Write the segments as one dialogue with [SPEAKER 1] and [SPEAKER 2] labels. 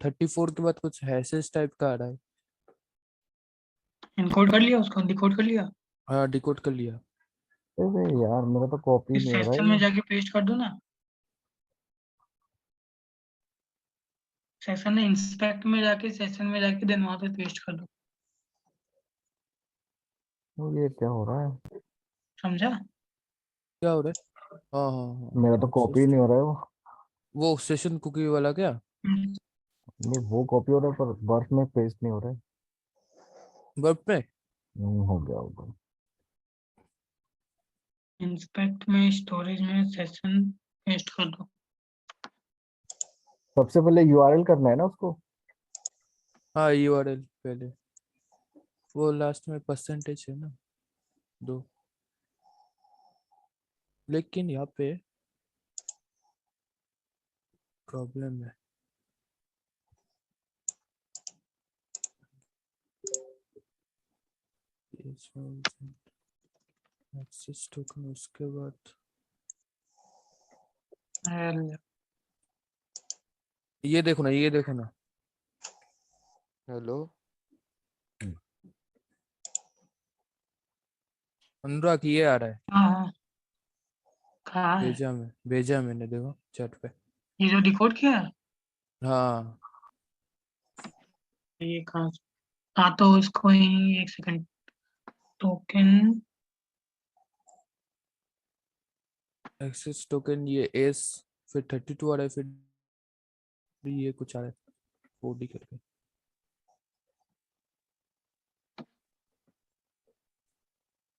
[SPEAKER 1] 34 के बाद कुछ हैशेस टाइप का आ रहा है।
[SPEAKER 2] इनकोड कर लिया उसको, डिकोड कर लिया।
[SPEAKER 1] हाँ डिकोड कर लिया।
[SPEAKER 3] अरे यार मेरा तो कॉपी
[SPEAKER 2] इस
[SPEAKER 3] नहीं हो रहा
[SPEAKER 2] सेशन
[SPEAKER 3] है
[SPEAKER 2] में
[SPEAKER 3] ये।
[SPEAKER 2] जाके पेस्ट कर दो ना। सेशन में इंस्पेक्ट में जाके, सेशन में जाके देन वहां पे पेस्ट कर दो।
[SPEAKER 3] ये क्या हो रहा है?
[SPEAKER 2] समझा?
[SPEAKER 1] क्या हो रहा है? हाँ हाँ हाँ।
[SPEAKER 3] मेरा तो कॉपी नहीं हो रहा है
[SPEAKER 1] वो सेशन कुकी वाला क्या?
[SPEAKER 2] हम्म,
[SPEAKER 3] नहीं वो कॉपी हो रहा है पर बर्फ में पेस्ट नहीं हो रहा है।
[SPEAKER 1] वर्ब पे?
[SPEAKER 3] हो गया होगा।
[SPEAKER 2] इंस्पेक्ट में, स्टोरेज में सेशन पेस्ट कर दो।
[SPEAKER 3] सबसे पहले यूआरएल करना है ना उसको।
[SPEAKER 1] हाँ यूआरएल पहले, वो लास्ट में परसेंटेज है ना, दो। लेकिन यहाँ पे प्रॉब्लम है। एक्सेस टोकन, उसके बाद ये देखो ना, ये देखो ना।
[SPEAKER 4] हेलो
[SPEAKER 1] अनुराग ये आ रहा है।
[SPEAKER 2] हाँ हाँ, कहाँ है?
[SPEAKER 1] भेजा मैंने, देखो चैट पे।
[SPEAKER 2] ये जो डिकोड किया है,
[SPEAKER 1] हाँ
[SPEAKER 2] ये कहाँ से? हाँ तो इसको ही एक सेकंड। टोकन
[SPEAKER 1] एक्सेस टोकन, ये एस, फिर 32 आ रहा है, फिर ये कुछ आ रहा है 4D करके।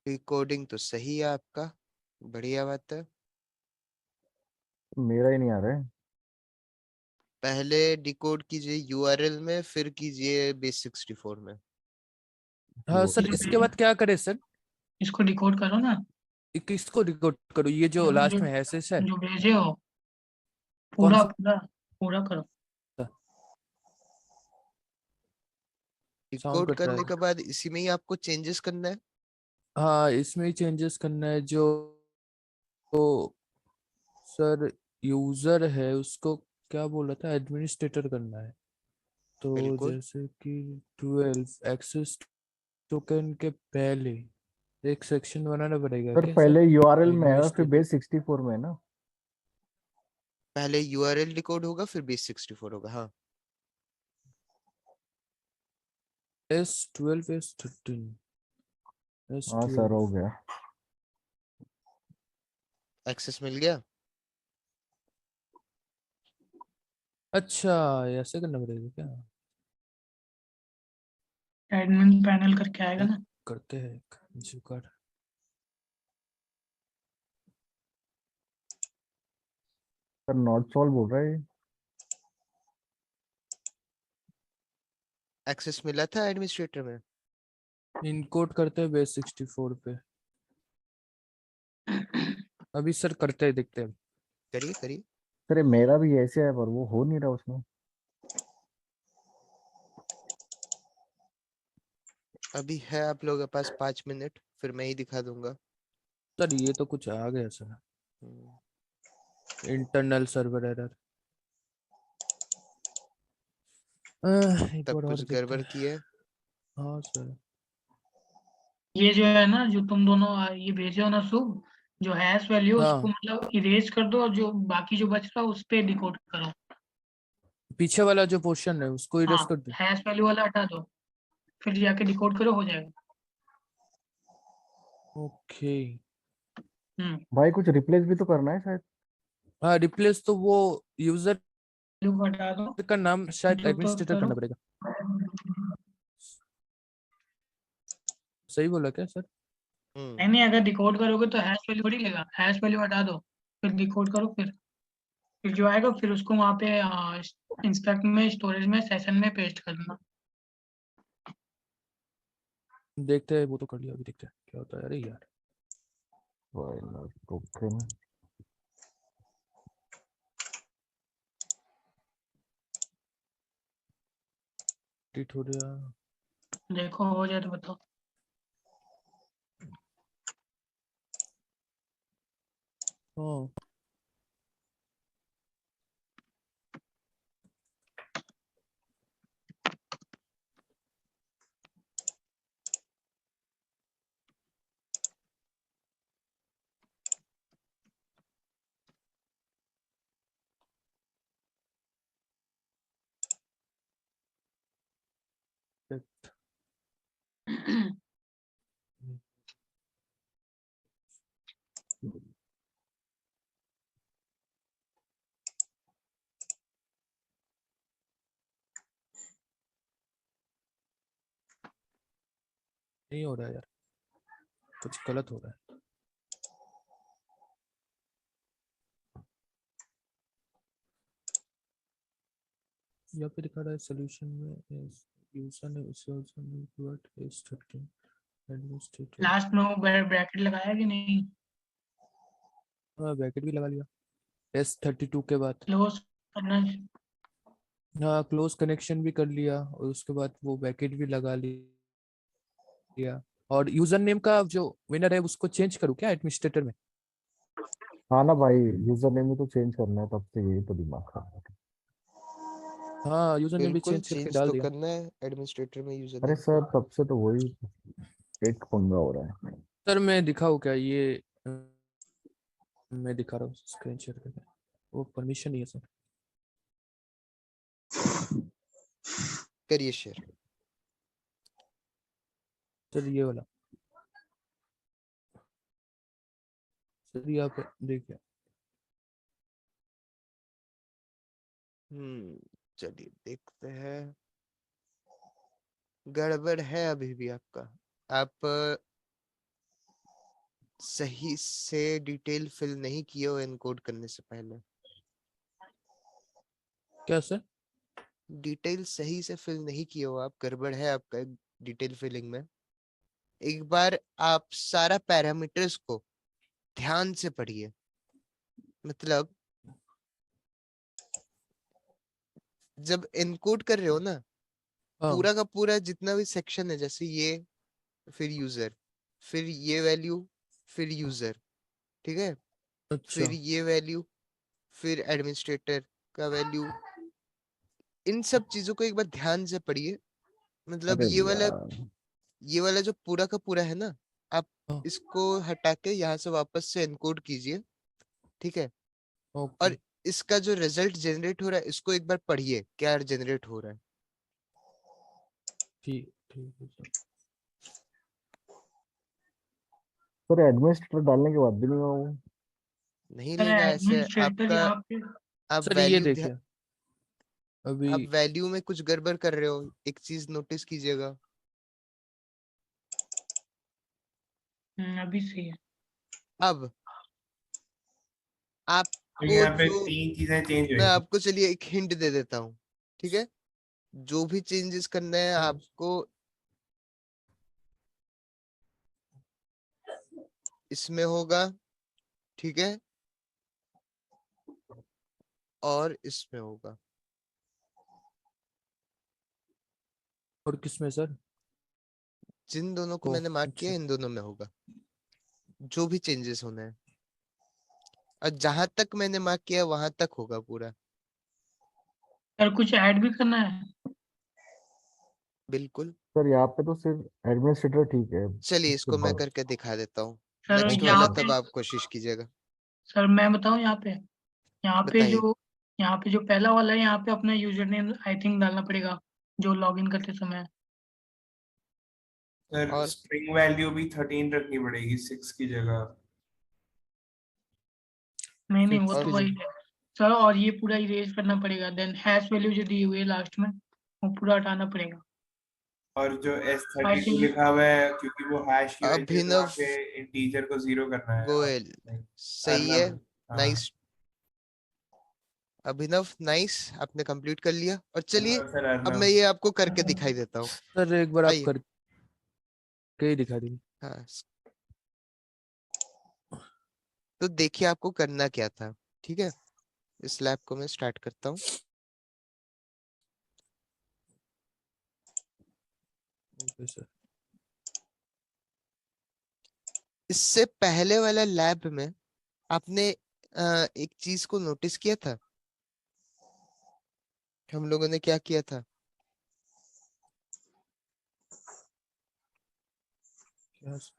[SPEAKER 4] डिकोडिंग तो सही है आपका, बढ़िया बात है।
[SPEAKER 3] मेरा ही नहीं आ रहा है।
[SPEAKER 4] पहले डिकोड कीजिए यूआरएल में, फिर कीजिए बेस 64 में।
[SPEAKER 1] हाँ
[SPEAKER 3] वो
[SPEAKER 1] सर, इसके बाद क्या करे सर?
[SPEAKER 2] इसको डिकोड करो ना।
[SPEAKER 1] किसको रिकॉर्ड करूँ? ये जो
[SPEAKER 2] जो
[SPEAKER 1] लास्ट
[SPEAKER 2] जो
[SPEAKER 1] में हैशेस है?
[SPEAKER 2] जो भेजे हो,
[SPEAKER 1] कौन
[SPEAKER 2] पूरा
[SPEAKER 1] सा?
[SPEAKER 2] पूरा पूरा करो।
[SPEAKER 1] साउंड
[SPEAKER 4] डिकोड
[SPEAKER 1] कट रहा
[SPEAKER 4] करने
[SPEAKER 1] है।
[SPEAKER 4] के बाद इसी में ही आपको चेंजेस करना है।
[SPEAKER 1] हाँ इसमें ही चेंजेस करना है। जो तो सर यूजर है उसको क्या बोला था, एडमिनिस्ट्रेटर करना है। तो
[SPEAKER 4] बिल्कुल।
[SPEAKER 1] जैसे कि 12 एक्सेस टोकन के पहले एक सेक्शन बनाना पड़ेगा
[SPEAKER 3] सर
[SPEAKER 1] क्या सर?
[SPEAKER 3] पहले यूआरएल में है और फिर
[SPEAKER 1] एडमिनिस्ट्रेटर।
[SPEAKER 3] बेस 64 में है ना।
[SPEAKER 4] पहले यूआरएल डिकोड होगा, फिर बेस 64 होगा। हाँ
[SPEAKER 1] S12 S13
[SPEAKER 3] हाँ सर
[SPEAKER 1] S12।
[SPEAKER 3] हो गया।
[SPEAKER 4] एक्सेस मिल गया।
[SPEAKER 1] अच्छा ऐसे करना पड़ेगा क्या?
[SPEAKER 2] एडमिन पैनल करके आएगा ना।
[SPEAKER 1] करते हैं एक जुगाड़।
[SPEAKER 3] सर नॉट सॉल्व बोल रहा है ये।
[SPEAKER 4] एक्सेस मिला था एडमिनिस्ट्रेटर में।
[SPEAKER 1] इनकोड करते हैं बेस 64 पे। अभी सर करते हैं, देखते हैं।
[SPEAKER 4] करिए करिए।
[SPEAKER 3] सर ये मेरा भी ऐसे है पर वो हो नहीं रहा उसमें।
[SPEAKER 4] अभी है आप लोगों के पास 5 मिनट, फिर मैं ही दिखा दूंगा।
[SPEAKER 1] सर ये तो कुछ आ गया सर,
[SPEAKER 4] हम्म,
[SPEAKER 1] इंटरनल सर्वर एरर। एक
[SPEAKER 4] तब
[SPEAKER 1] बार और
[SPEAKER 4] कुछ
[SPEAKER 1] देखते
[SPEAKER 4] गड़बड़
[SPEAKER 1] हैं।
[SPEAKER 4] की है।
[SPEAKER 1] हाँ सर।
[SPEAKER 2] ये जो है ना, जो तुम दोनों ये भेजे हो ना शुभ, जो हैश वैल्यू उसको
[SPEAKER 1] हाँ
[SPEAKER 2] मतलब इरेज कर दो, और जो बाकी जो बच रहा है उस पे डिकोड करो।
[SPEAKER 1] पीछे वाला जो पोर्शन है उसको इरेज
[SPEAKER 2] हाँ,
[SPEAKER 1] कर दे।
[SPEAKER 2] हैश वैल्यू वाला हटा दो, फिर जाके डिकोड करो, हो जाएगा।
[SPEAKER 1] ओके।
[SPEAKER 2] हम्म।
[SPEAKER 3] भाई कुछ रिप्लेस भी तो करना है शायद।
[SPEAKER 1] हाँ रिप्लेस तो वो यूजर
[SPEAKER 2] वैल्यू को हटा दो,
[SPEAKER 1] का नाम शायद
[SPEAKER 2] जो तो
[SPEAKER 1] एडमिनिस्ट्रेटर
[SPEAKER 2] करो।
[SPEAKER 1] करना पड़ेगा। सही बोला क्या सर?
[SPEAKER 4] हम्म
[SPEAKER 2] नहीं नहीं, अगर डिकोड करोगे तो हैश वैल्यू थोड़ी लेगा, हैश वैल्यू हटा दो, फिर डिकोड करो, फिर जो आएगा फिर उसको वहाँ पे इंस्पेक्ट में, स्टोरेज में, सेशन में पेस्ट कर देना।
[SPEAKER 1] देखते हैं, वो तो कर लिया, अभी देखते हैं क्या होता है। अरे यार
[SPEAKER 3] टोकन
[SPEAKER 1] डिलीट हो गया।
[SPEAKER 2] देखो हो जाए तो बताओ।
[SPEAKER 1] हाँ Expect- नहीं हो रहा है यार, कुछ गलत हो रहा है। यहाँ पे दिखा रहा है सोल्यूशन में यूजर ने S13 एडमिनिस्ट्रेटर।
[SPEAKER 2] लास्ट में वो ब्रैकेट लगाया कि नहीं?
[SPEAKER 1] हाँ ब्रैकेट भी लगा लिया S32 के बाद।
[SPEAKER 2] क्लोज करना।
[SPEAKER 1] हाँ क्लोज कनेक्शन भी कर लिया और उसके बाद वो ब्रैकेट भी लगा लिया। और यूजर नेम का जो विनर है उसको चेंज करूँ क्या एडमिनिस्ट्रेटर में?
[SPEAKER 3] हाँ ना भाई, यूजर नेम ही तो चेंज करना है, तब से यही तो दिमाग खराब है।
[SPEAKER 1] हाँ यूजर नेम भी
[SPEAKER 4] बिल्कुल
[SPEAKER 1] चेंज करके
[SPEAKER 4] चेंज
[SPEAKER 1] डाल
[SPEAKER 4] तो
[SPEAKER 1] दिया।
[SPEAKER 4] करना है एडमिनिस्ट्रेटर में यूजर
[SPEAKER 3] अरे
[SPEAKER 4] नेम।
[SPEAKER 3] सर, तब से तो वही एक पंगा हो रहा है।
[SPEAKER 1] सर मैं दिखाऊँ क्या ये मैं दिखा रहा हूँ स्क्रीन शेयर करके। वो परमिशन नहीं है सर।
[SPEAKER 4] करिए शेयर।
[SPEAKER 1] सर ये वाला, सर यहाँ पे देखिए।
[SPEAKER 4] चलिए देखते हैं। गड़बड़ है अभी भी आपका। आप सही से डिटेल फिल नहीं किए हो एनकोड करने से पहले।
[SPEAKER 1] क्या सर?
[SPEAKER 4] डिटेल सही से फिल नहीं किए हो आप, गड़बड़ है आपका डिटेल फिलिंग में। एक बार आप सारा पैरामीटर्स को ध्यान से पढ़िए। मतलब जब एनकोड कर रहे हो ना,
[SPEAKER 1] हाँ
[SPEAKER 4] पूरा का पूरा जितना भी सेक्शन है, जैसे ये, फिर यूजर, फिर ये वैल्यू, फिर यूजर, ठीक है, फिर
[SPEAKER 1] अच्छा।
[SPEAKER 4] ये वैल्यू, फिर एडमिनिस्ट्रेटर का वैल्यू, इन सब चीजों को एक बार ध्यान से पढ़िए। मतलब
[SPEAKER 3] अरे यार,
[SPEAKER 4] ये वाला जो पूरा का पूरा है ना, आप
[SPEAKER 1] हाँ
[SPEAKER 4] इसको हटा के यहाँ से वापस से एनकोड कीजिए, ठीक है।
[SPEAKER 1] ओके
[SPEAKER 4] और इसका जो रिजल्ट जनरेट हो रहा है, इसको एक बार पढ़िए क्या जनरेट हो रहा है।
[SPEAKER 1] ठीक ठीक है सर।
[SPEAKER 3] सर एडमिनिस्ट्रेटर डालने के बाद भी नहीं हुआ वो।
[SPEAKER 4] नहीं
[SPEAKER 2] सर
[SPEAKER 4] लेगा ऐसे
[SPEAKER 2] एडमिनिस्ट्रेटर
[SPEAKER 4] आपका।
[SPEAKER 2] यहाँ पे
[SPEAKER 4] आप
[SPEAKER 1] सर ये
[SPEAKER 4] वैल्यू
[SPEAKER 1] देखिए अभी।
[SPEAKER 4] आप वैल्यू में कुछ गड़बड़ कर रहे हो, एक चीज नोटिस कीजिएगा।
[SPEAKER 2] अभी सही है।
[SPEAKER 4] अब
[SPEAKER 5] तो
[SPEAKER 4] आपको
[SPEAKER 5] यहाँ पे
[SPEAKER 4] जो,
[SPEAKER 5] 3 चीजें चेंज
[SPEAKER 4] मैं
[SPEAKER 5] हुई थी।
[SPEAKER 4] आपको चलिए एक हिंट दे देता हूँ, ठीक है। जो भी चेंजेस करना है आपको इसमें होगा, ठीक है, और इसमें होगा।
[SPEAKER 1] और किसमें सर?
[SPEAKER 4] जिन दोनों को
[SPEAKER 1] ओह
[SPEAKER 4] मैंने मार्क किया
[SPEAKER 1] अच्छा।
[SPEAKER 4] इन दोनों में होगा जो भी चेंजेस होना है। और जहां तक मैंने मार्क किया वहां तक होगा पूरा।
[SPEAKER 2] सर कुछ ऐड भी करना है?
[SPEAKER 4] बिल्कुल।
[SPEAKER 3] सर यहाँ पे तो सिर्फ एडमिनिस्ट्रेटर ठीक है,
[SPEAKER 4] चलिए
[SPEAKER 3] उसके
[SPEAKER 4] इसको मैं
[SPEAKER 3] बाद।
[SPEAKER 4] करके दिखा देता हूँ।
[SPEAKER 2] सर
[SPEAKER 4] नेक्स्ट
[SPEAKER 3] ओके
[SPEAKER 4] वाला
[SPEAKER 2] यहाँ
[SPEAKER 3] सर।
[SPEAKER 4] तब
[SPEAKER 2] पे,
[SPEAKER 4] आप कोशिश कीजिएगा।
[SPEAKER 2] सर मैं बताऊँ यहाँ पे
[SPEAKER 4] बताइए।
[SPEAKER 2] जो यहाँ पे जो पहला वाला है, यहाँ पे अपना यूजर नेम आई थिंक डालना पड़ेगा जो लॉगिन करते समय।
[SPEAKER 5] सर
[SPEAKER 4] और
[SPEAKER 5] स्ट्रिंग वैल्यू भी 13 रखनी पड़ेगी 6 की जगह।
[SPEAKER 2] नहीं नहीं, वो
[SPEAKER 1] सिक्स
[SPEAKER 4] और
[SPEAKER 2] तो
[SPEAKER 1] की
[SPEAKER 2] वही
[SPEAKER 1] जगह।
[SPEAKER 2] है सर। और ये पूरा इरेज करना पड़ेगा। देन हैश वैल्यू जो दी हुई है लास्ट में, वो पूरा हटाना पड़ेगा।
[SPEAKER 5] और जो
[SPEAKER 2] आई
[SPEAKER 5] S32
[SPEAKER 2] थिंक
[SPEAKER 5] लिखा हुआ है, क्योंकि वो हैश की वजह से वहाँ
[SPEAKER 4] अभिनव
[SPEAKER 5] पे इंटीजर को 0 करना है। और
[SPEAKER 4] गोयल, सही है।
[SPEAKER 5] अर्नब, हाँ।
[SPEAKER 4] नाइस अभिनव, नाइस, आपने कंप्लीट कर लिया। और चलिए
[SPEAKER 5] सर
[SPEAKER 4] अब मैं
[SPEAKER 5] अर्नब।
[SPEAKER 4] ये आपको करके दिखाई देता हूँ।
[SPEAKER 1] सर एक बार आप
[SPEAKER 4] आइए।
[SPEAKER 1] करके ही दिखा दीजिए।
[SPEAKER 4] हाँ, तो देखिए आपको करना क्या था, ठीक है। इस लैब को मैं स्टार्ट करता हूँ।
[SPEAKER 1] Okay sir.
[SPEAKER 4] इससे पहले वाला लैब में आपने एक चीज को नोटिस किया था। हम लोगों ने क्या किया था?
[SPEAKER 1] क्या सर?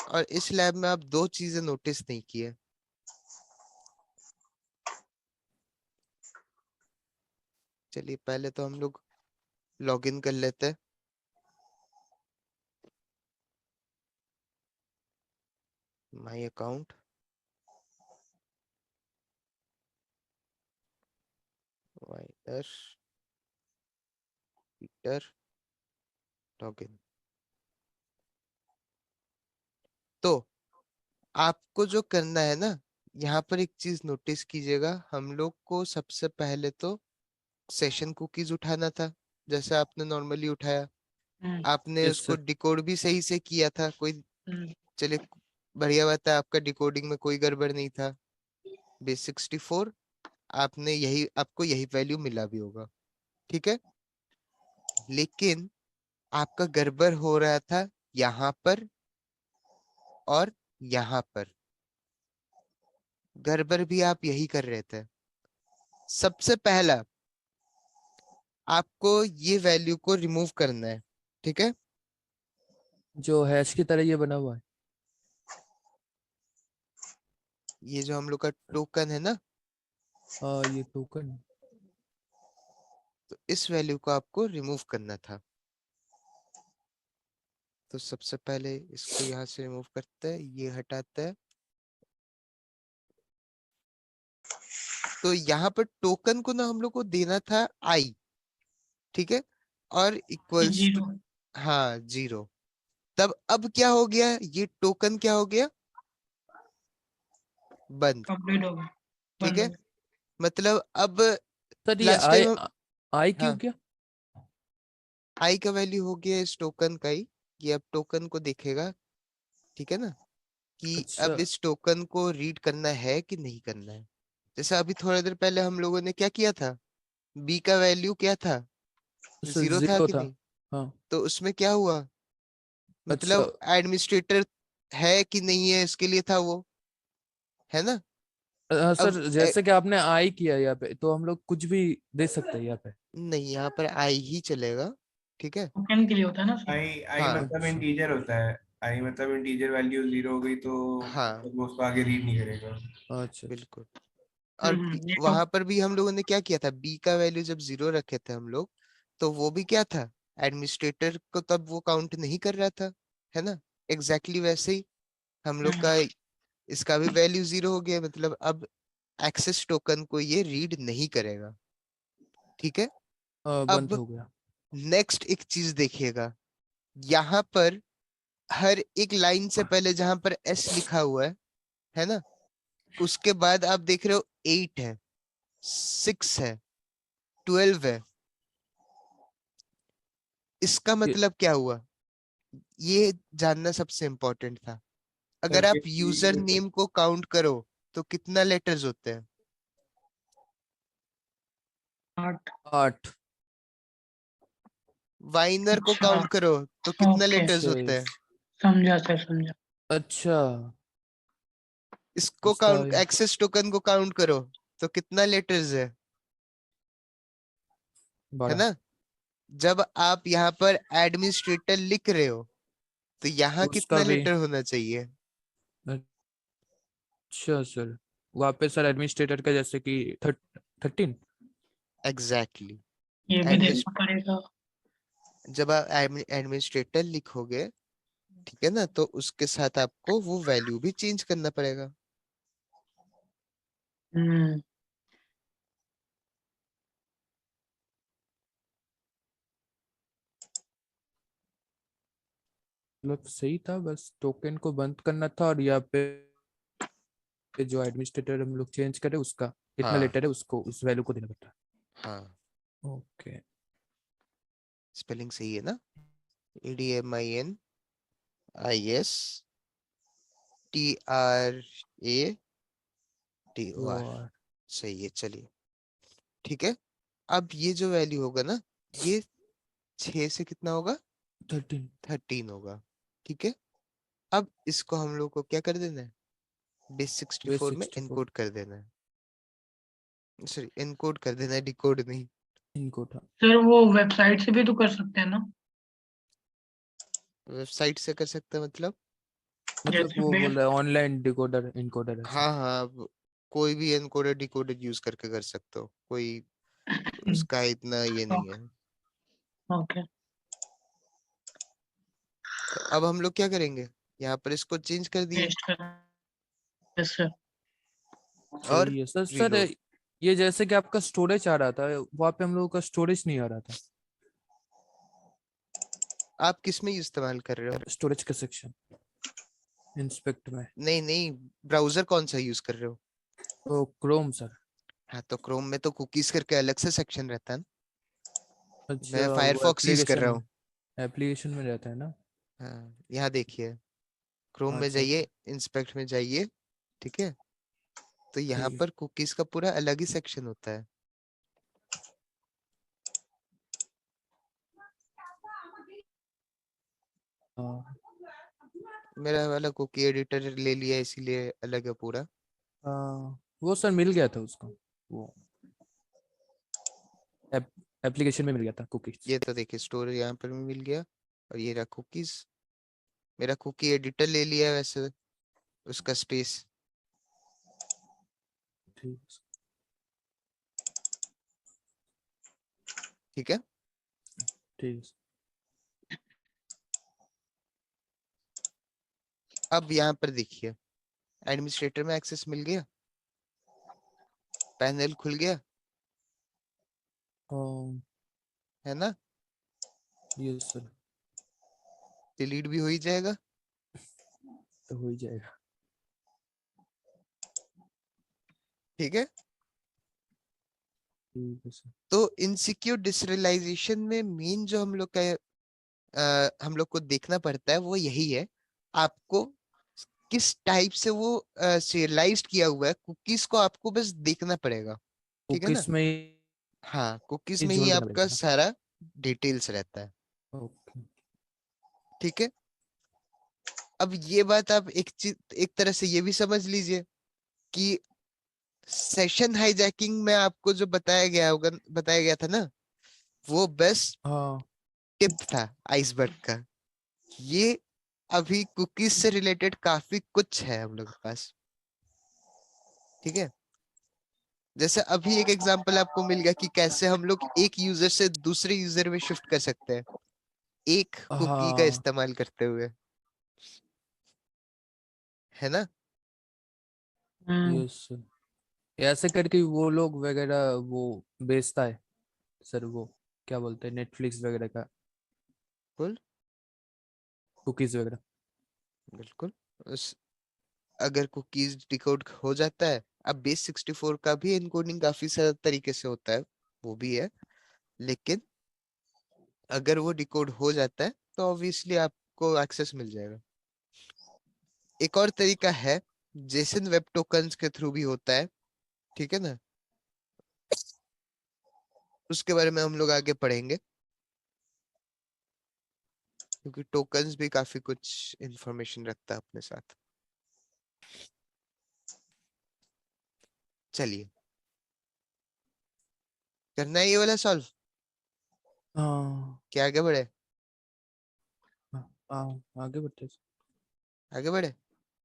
[SPEAKER 4] और इस लैब में आप दो चीजें नोटिस नहीं किए। चलिए पहले तो हम लोग लॉगिन कर लेते हैं। माय अकाउंट, वाइटर पीटर, लॉगिन। तो आपको जो करना है ना, यहाँ पर एक चीज नोटिस कीजिएगा, हम लोग को सबसे पहले तो सेशन कुकीज उठाना था, जैसे आपने नॉर्मली उठाया।
[SPEAKER 2] हम्म,
[SPEAKER 4] आपने
[SPEAKER 1] यस
[SPEAKER 4] उसको
[SPEAKER 1] सर।
[SPEAKER 4] डिकोड भी सही से किया था, कोई
[SPEAKER 2] हम्म,
[SPEAKER 4] चलिए बढ़िया बात है, आपका डिकोडिंग में कोई गड़बड़ नहीं था। बेस 64 आपने यही, आपको यही वैल्यू मिला भी होगा, ठीक है। लेकिन आपका गड़बड़ हो रहा था यहाँ पर और यहाँ पर, गड़बड़ भी आप यही कर रहे थे। सबसे पहला आपको ये वैल्यू को रिमूव करना है, ठीक है।
[SPEAKER 1] जो हैश की तरह ये बना हुआ है।
[SPEAKER 4] ये जो हम लोग का टोकन है ना,
[SPEAKER 1] हाँ ये टोकन।
[SPEAKER 4] तो इस वैल्यू को आपको रिमूव करना था। तो सबसे पहले इसको यहाँ से रिमूव करते हैं, ये हटाते हैं। तो यहाँ पर टोकन को ना हम लोग को देना था आई, ठीक है, और इक्वल्स टू,
[SPEAKER 2] 0
[SPEAKER 4] हाँ 0। तब अब क्या हो गया, ये टोकन क्या हो गया, बंद,
[SPEAKER 2] कंप्लीट हो गया,
[SPEAKER 4] ठीक
[SPEAKER 2] बंद हो
[SPEAKER 4] है।
[SPEAKER 2] गया।
[SPEAKER 4] मतलब अब
[SPEAKER 1] सर ये
[SPEAKER 4] लास्ट
[SPEAKER 1] आई
[SPEAKER 4] टाइम,
[SPEAKER 1] आई क्यों
[SPEAKER 4] हाँ
[SPEAKER 1] क्या?
[SPEAKER 4] आई का वैल्यू हो गया इस टोकन का ही, ये अब टोकन को देखेगा, ठीक है ना, कि
[SPEAKER 1] अच्छा
[SPEAKER 4] अब इस टोकन को रीड करना है कि नहीं करना है। जैसे अभी थोड़ी देर पहले हम लोगों ने क्या किया था, बी का वैल्यू क्या था,
[SPEAKER 1] सर
[SPEAKER 4] 0 था
[SPEAKER 1] 0
[SPEAKER 4] कि
[SPEAKER 1] था।
[SPEAKER 4] नहीं।
[SPEAKER 1] हाँ
[SPEAKER 4] तो उसमें क्या हुआ,
[SPEAKER 1] अच्छा।
[SPEAKER 4] मतलब एडमिनिस्ट्रेटर है कि नहीं है इसके लिए था वो, है ना। अब
[SPEAKER 1] सर जैसे कि आपने आई किया यहाँ पे, तो हम लोग कुछ भी दे सकते हैं यहाँ पे।
[SPEAKER 4] नहीं, यहाँ पर आई ही चलेगा, ठीक है।
[SPEAKER 2] टोकन के लिए होता है ना सर।
[SPEAKER 5] आई
[SPEAKER 4] हाँ
[SPEAKER 5] मतलब
[SPEAKER 1] अच्छा
[SPEAKER 5] इंटीजर होता है। आई मतलब इंटीजर वैल्यू 0 हो गई तो
[SPEAKER 4] हाँ
[SPEAKER 5] मतलब वो उसको आगे रीड नहीं करेगा।
[SPEAKER 1] अच्छा।
[SPEAKER 4] बिल्कुल। और
[SPEAKER 2] ये
[SPEAKER 4] वहां पर भी हम लोगों ने क्या किया था, बी का वैल्यू जब 0 रखे थे हम लोग, तो वो भी क्या था, एडमिनिस्ट्रेटर को तब वो काउंट नहीं कर रहा था, है ना। एग्जैक्टली वैसे ही हम लोग का इसका भी वैल्यू 0 हो गया, मतलब अब एक्सेस टोकन को ये रीड नहीं करेगा, ठीक है।
[SPEAKER 1] बंद
[SPEAKER 4] अब
[SPEAKER 1] हो गया।
[SPEAKER 4] नेक्स्ट एक चीज देखिएगा, यहाँ पर हर एक लाइन से पहले जहां पर एस लिखा हुआ है ना, उसके बाद आप देख रहे हो 8 है, 6 है, 12 है। इसका
[SPEAKER 1] ये
[SPEAKER 4] मतलब क्या हुआ, ये जानना सबसे इम्पोर्टेंट था। अगर आप यूजर नेम को काउंट करो तो कितना लेटर्स होते हैं,
[SPEAKER 2] 8।
[SPEAKER 1] 8।
[SPEAKER 4] वाइनर को
[SPEAKER 2] अच्छा,
[SPEAKER 4] काउंट करो तो कितना
[SPEAKER 2] ओके,
[SPEAKER 4] लेटर्स
[SPEAKER 1] 6।
[SPEAKER 4] होते हैं।
[SPEAKER 2] समझा सर, समझा।
[SPEAKER 1] अच्छा
[SPEAKER 4] इसको
[SPEAKER 1] इसका
[SPEAKER 4] काउंट, एक्सेस टोकन को काउंट करो तो कितना लेटर्स है
[SPEAKER 1] बड़ा।
[SPEAKER 4] ना। जब आप यहाँ पर एडमिनिस्ट्रेटर लिख रहे हो तो यहाँ
[SPEAKER 1] उसका
[SPEAKER 4] कितना
[SPEAKER 1] भी।
[SPEAKER 4] लेटर होना चाहिए।
[SPEAKER 1] अच्छा सर, वहाँ पे सर एडमिनिस्ट्रेटर का जैसे कि 13।
[SPEAKER 4] एग्जैक्टली
[SPEAKER 2] ये भी
[SPEAKER 4] exactly.
[SPEAKER 2] देखना पड़ेगा।
[SPEAKER 4] जब आप एडमिनिस्ट्रेटर लिखोगे, ठीक है ना, तो उसके साथ आपको वो वैल्यू भी चेंज करना पड़ेगा।
[SPEAKER 2] हम्म,
[SPEAKER 1] मतलब सही था, बस टोकन को बंद करना था, और यहाँ पे जो एडमिनिस्ट्रेटर हम लोग चेंज करें उसका कितना
[SPEAKER 4] हाँ
[SPEAKER 1] लेटर है उसको उस वैल्यू को देना पड़ता
[SPEAKER 4] हाँ,
[SPEAKER 1] है। ओके।
[SPEAKER 4] स्पेलिंग सही है ना, ADMINISTRATOR,
[SPEAKER 1] और
[SPEAKER 4] सही है। चलिए ठीक है। अब ये जो वैल्यू होगा ना, ये 6 से कितना होगा,
[SPEAKER 1] 13।
[SPEAKER 4] 13 होगा, ठीक है। अब इसको हम लोग को क्या कर देना है, बेस
[SPEAKER 1] बेस
[SPEAKER 4] 64 में
[SPEAKER 1] 64
[SPEAKER 4] एनकोड कर देना है, सॉरी एनकोड कर देना है, डिकोड नहीं।
[SPEAKER 1] इनको था।
[SPEAKER 2] सर वो वेबसाइट से भी तो कर सकते हैं ना,
[SPEAKER 4] वेबसाइट से कर सकते हैं मतलब,
[SPEAKER 1] मतलब
[SPEAKER 2] जैसे
[SPEAKER 1] वो बोल
[SPEAKER 2] बेस।
[SPEAKER 1] रहा है ऑनलाइन डिकोडर इनकोडर ऐसा।
[SPEAKER 4] हाँ हाँ, कोई भी एनकोडर डिकोडर यूज करके कर सकते हो, कोई उसका इतना ये नहीं है।
[SPEAKER 2] ओके
[SPEAKER 4] तो अब हम लोग क्या करेंगे, यहाँ पर इसको चेंज कर दिए
[SPEAKER 2] पेस्ट कर यस सर
[SPEAKER 4] और
[SPEAKER 1] सही है सर।
[SPEAKER 4] रीलोड।
[SPEAKER 1] ये जैसे कि आपका स्टोरेज आ रहा था, वहाँ पे हम लोगों का स्टोरेज नहीं आ रहा था।
[SPEAKER 4] आप किस में इस्तेमाल कर रहे हो?
[SPEAKER 1] स्टोरेज का सेक्शन इंस्पेक्ट में।
[SPEAKER 4] नहीं नहीं, ब्राउजर कौन सा यूज कर रहे हो?
[SPEAKER 1] तो क्रोम सर।
[SPEAKER 4] हाँ तो क्रोम में तो कुकीज करके अलग से सेक्शन रहता है ना। मैं
[SPEAKER 1] अच्छा, वो
[SPEAKER 4] फायरफॉक्स यूज कर
[SPEAKER 1] एप्लीकेशन
[SPEAKER 4] रहा
[SPEAKER 1] में
[SPEAKER 4] हूँ।
[SPEAKER 1] एप्लीकेशन में रहता है ना।
[SPEAKER 4] हाँ यहाँ देखिए, क्रोम में
[SPEAKER 1] अच्छा अच्छा,
[SPEAKER 4] जाइए, इंस्पेक्ट में जाइए, ठीक है। तो यहाँ
[SPEAKER 1] ठीक है।
[SPEAKER 4] पर कुकीज का पूरा अलग ही सेक्शन होता है।
[SPEAKER 1] हाँ
[SPEAKER 4] मेरा वाला कुकी एडिटर ले लिया इसीलिए अलग है पूरा।
[SPEAKER 1] हाँ, वो सर मिल गया था उसको। वो एप्लीकेशन में मिल गया था कुकीज।
[SPEAKER 4] ये तो देखिए स्टोर यहाँ पर भी मिल गया, और ये रहा कुकीज। मेरा कुकी एडिटर ले लिया है वैसे, उसका स्पेस।
[SPEAKER 1] ठीक है सर,
[SPEAKER 4] ठीक है।
[SPEAKER 1] ठीक है सर।
[SPEAKER 4] अब यहाँ पर देखिए, एडमिनिस्ट्रेटर में एक्सेस मिल गया, पैनल खुल गया, है ना।
[SPEAKER 1] यस सर,
[SPEAKER 4] डिलीट भी हो ही जाएगा।
[SPEAKER 1] तो हो ही जाएगा।
[SPEAKER 4] ठीक है।
[SPEAKER 1] ठीक है सर।
[SPEAKER 4] तो इनसिक्योर डिसरियलाइजेशन में मेन जो हम लोग का हम लोग को देखना पड़ता है वो यही है, आपको किस टाइप से वो serialized किया हुआ है कुकीज को आपको बस देखना पड़ेगा। ठीक है ना।
[SPEAKER 1] कुकीज में
[SPEAKER 4] हाँ कुकीज
[SPEAKER 1] ही
[SPEAKER 4] में ही
[SPEAKER 1] झोल देना
[SPEAKER 4] आपका
[SPEAKER 1] पड़ेगा ना।
[SPEAKER 4] सारा डिटेल्स रहता है।
[SPEAKER 1] ओके।
[SPEAKER 4] ठीक है। अब ये बात आप एक चीज एक तरह से ये भी समझ लीजिए कि सेशन हाईजैकिंग में आपको जो बताया गया था ना, वो बस
[SPEAKER 1] हाँ
[SPEAKER 4] टिप था आइसबर्ग का। ये अभी कुकीज से रिलेटेड काफी कुछ है हम लोग के पास। ठीक है। जैसे अभी एक एग्जांपल आपको मिल गया कि कैसे हम लोग एक यूजर से दूसरे यूजर में शिफ्ट कर सकते हैं एक कुकी का
[SPEAKER 1] हाँ,
[SPEAKER 4] इस्तेमाल करते हुए, है ना।
[SPEAKER 2] हम्म
[SPEAKER 1] यस सर। ऐसे करके वो लोग वगैरह वो बेचता है सर, वो क्या बोलते हैं, नेटफ्लिक्स वगैरह का
[SPEAKER 4] बिल्कुल
[SPEAKER 1] कुकीज वगैरह।
[SPEAKER 4] बिल्कुल। उस अगर कुकीज डिकोड हो जाता है, अब बेस 64 का भी इनकोडिंग काफी सारे तरीके से होता है, वो भी है। लेकिन अगर वो डिकोड हो जाता है तो ऑब्वियसली आपको एक्सेस मिल जाएगा। एक और तरीका है, जेसन वेब टोकन्स के थ्रू भी होता है। ठीक है ना। उसके बारे में हम लोग आगे पढ़ेंगे, क्योंकि टोकन्स भी काफी कुछ इंफॉर्मेशन रखता है अपने साथ। चलिए, करना है ये वाला सॉल्व,
[SPEAKER 1] हाँ
[SPEAKER 4] क्या आगे बढ़े?
[SPEAKER 1] हाँ हाँ, आगे बढ़ते हैं।
[SPEAKER 4] आगे बढ़े,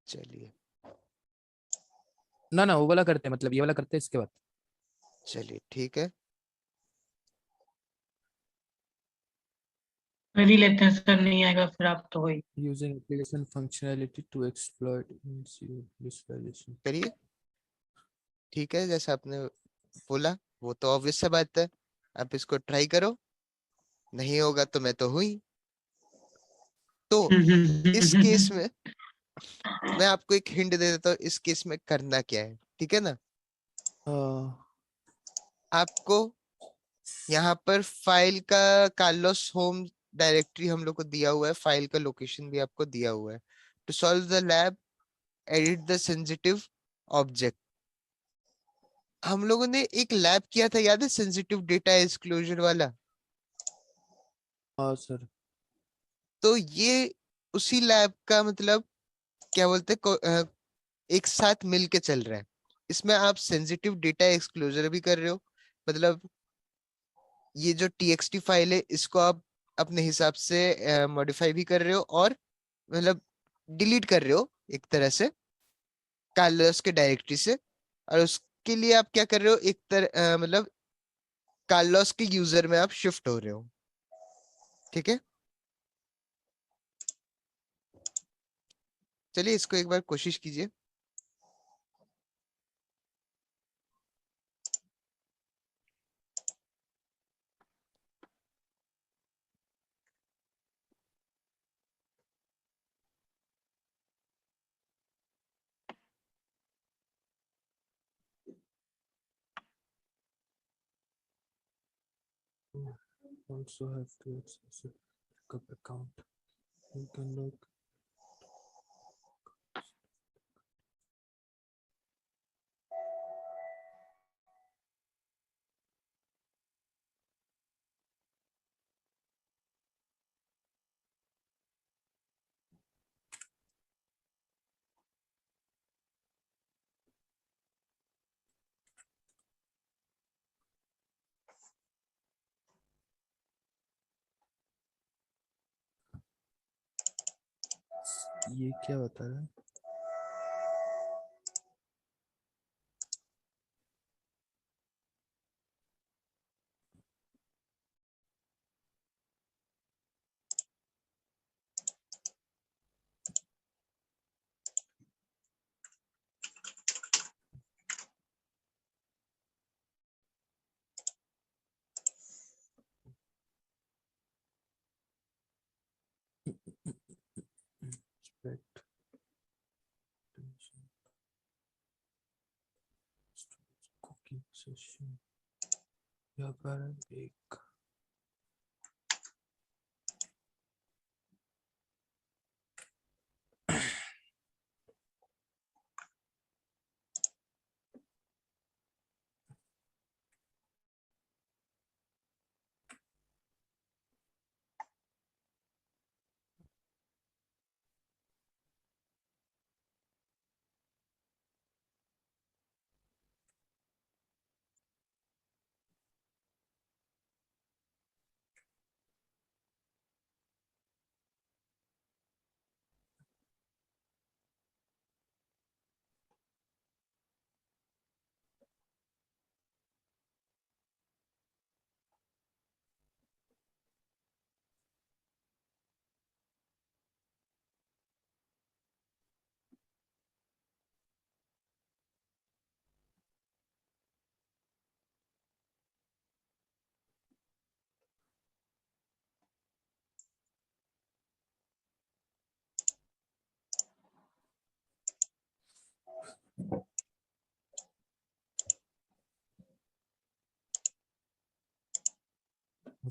[SPEAKER 4] चलिए।
[SPEAKER 1] ना ना, वो वाला करते हैं, मतलब ये वाला करते हैं इसके बाद।
[SPEAKER 4] चलिए ठीक है।
[SPEAKER 2] कर ही लेते हैं सर, नहीं आएगा फिर आप तो वही
[SPEAKER 1] using application functionality to exploit visualisation.
[SPEAKER 4] करिए। ठीक है, जैसा आपने बोला वो तो ऑब्वियस सा बात है, आप इसको ट्राई करो, नहीं होगा तो मैं तो हुई। तो इस केस में मैं आपको एक हिंट दे देता हूँ, इस केस में करना क्या है। ठीक है ना।
[SPEAKER 1] हाँ
[SPEAKER 4] आपको यहाँ पर फाइल का कार्लोस होम डायरेक्टरी हम लोग को दिया हुआ है, फाइल का लोकेशन भी आपको दिया हुआ है। To solve the lab, edit the sensitive object. हम लोगों ने एक लैब किया था, याद है, सेंसिटिव डेटा एक्सक्लूजन वाला।
[SPEAKER 1] हाँ सर।
[SPEAKER 4] तो ये उसी लैब का मतलब क्या बोलते हैं एक साथ मिल के चल रहा है। इसमें आप सेंसिटिव डेटा एक्सक्लोजर भी कर रहे हो, मतलब ये जो txt फाइल है इसको आप अपने हिसाब से मॉडिफाई भी कर रहे हो, और मतलब डिलीट कर रहे हो एक तरह से कार्लोस के डायरेक्टरी से। और उसके लिए आप क्या कर रहे हो, एक तरह मतलब कार्लोस के यूजर में आप शिफ्ट हो रहे हो। ठीक है, चलिए इसको एक बार कोशिश कीजिए।
[SPEAKER 1] Also have to access a backup account. You can log. ये क्या बता रहा है? Expect attention. Storage cooking session. यहाँ पर एक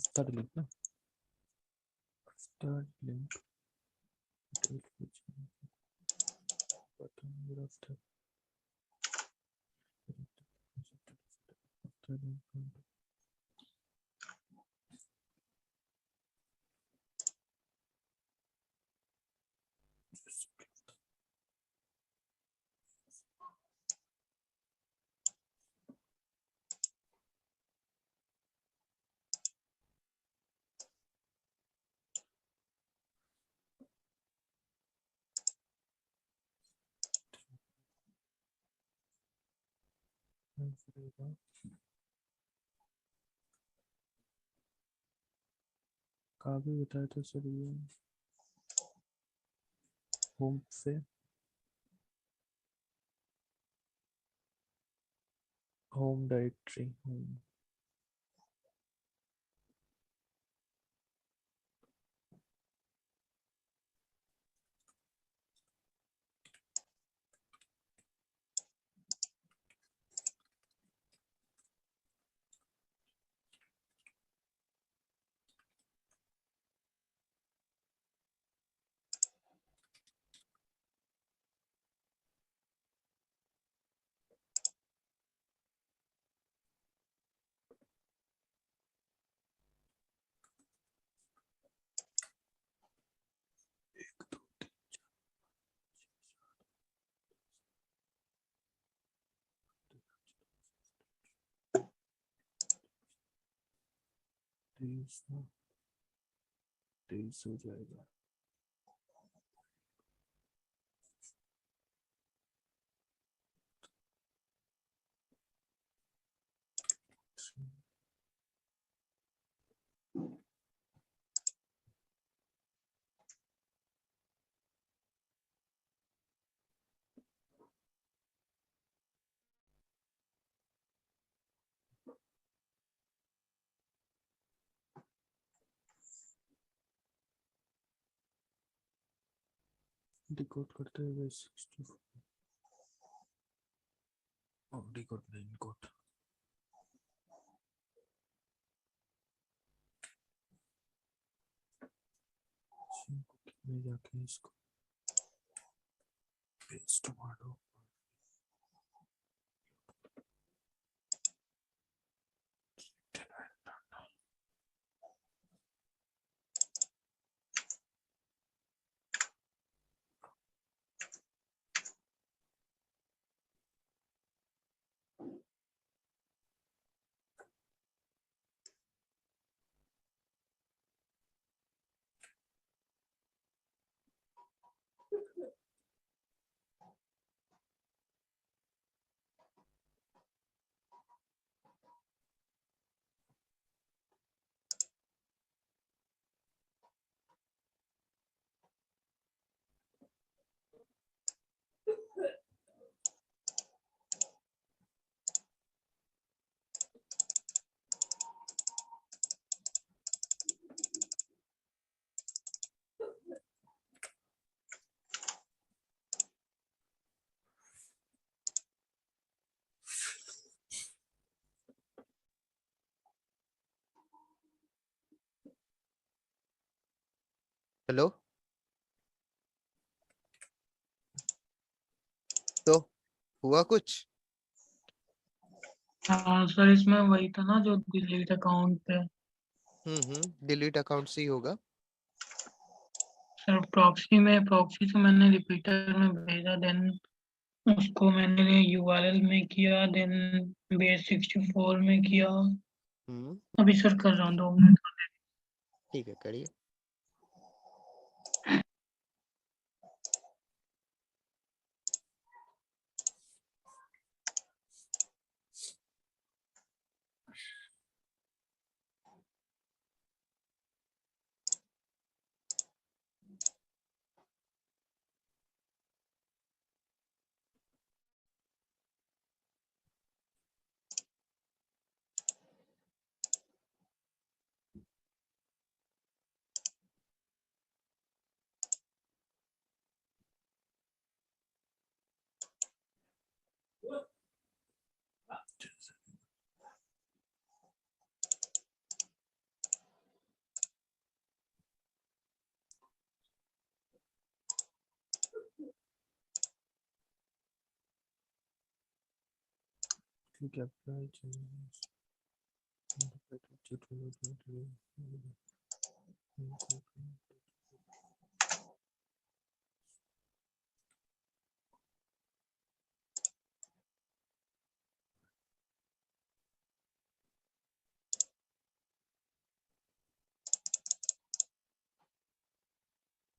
[SPEAKER 1] start link ना start link button after कहाँ भी बताया था सर ये होम से होम डायरेक्टरी होम तेईस हो जाएगा डिकोड करते हुए 64 डिकोड नहीं इनकोड में जाके इसको पेस्ट मारो
[SPEAKER 4] हेलो, तो हुआ कुछ?
[SPEAKER 2] हाँ सर, इसमें वही था ना जो डिलीट अकाउंट पे।
[SPEAKER 4] डिलीट अकाउंट से ही होगा।
[SPEAKER 2] सर प्रॉक्सी से मैंने रिपीटर में भेजा, देन उसको मैंने यूआरएल में किया, देन बेस 64 में किया।
[SPEAKER 4] हम्म
[SPEAKER 2] अभी सर कर रहा हूँ 2 मिनट।
[SPEAKER 4] ठीक है, करिए।
[SPEAKER 1] ठीक है अप्लाई चाहिए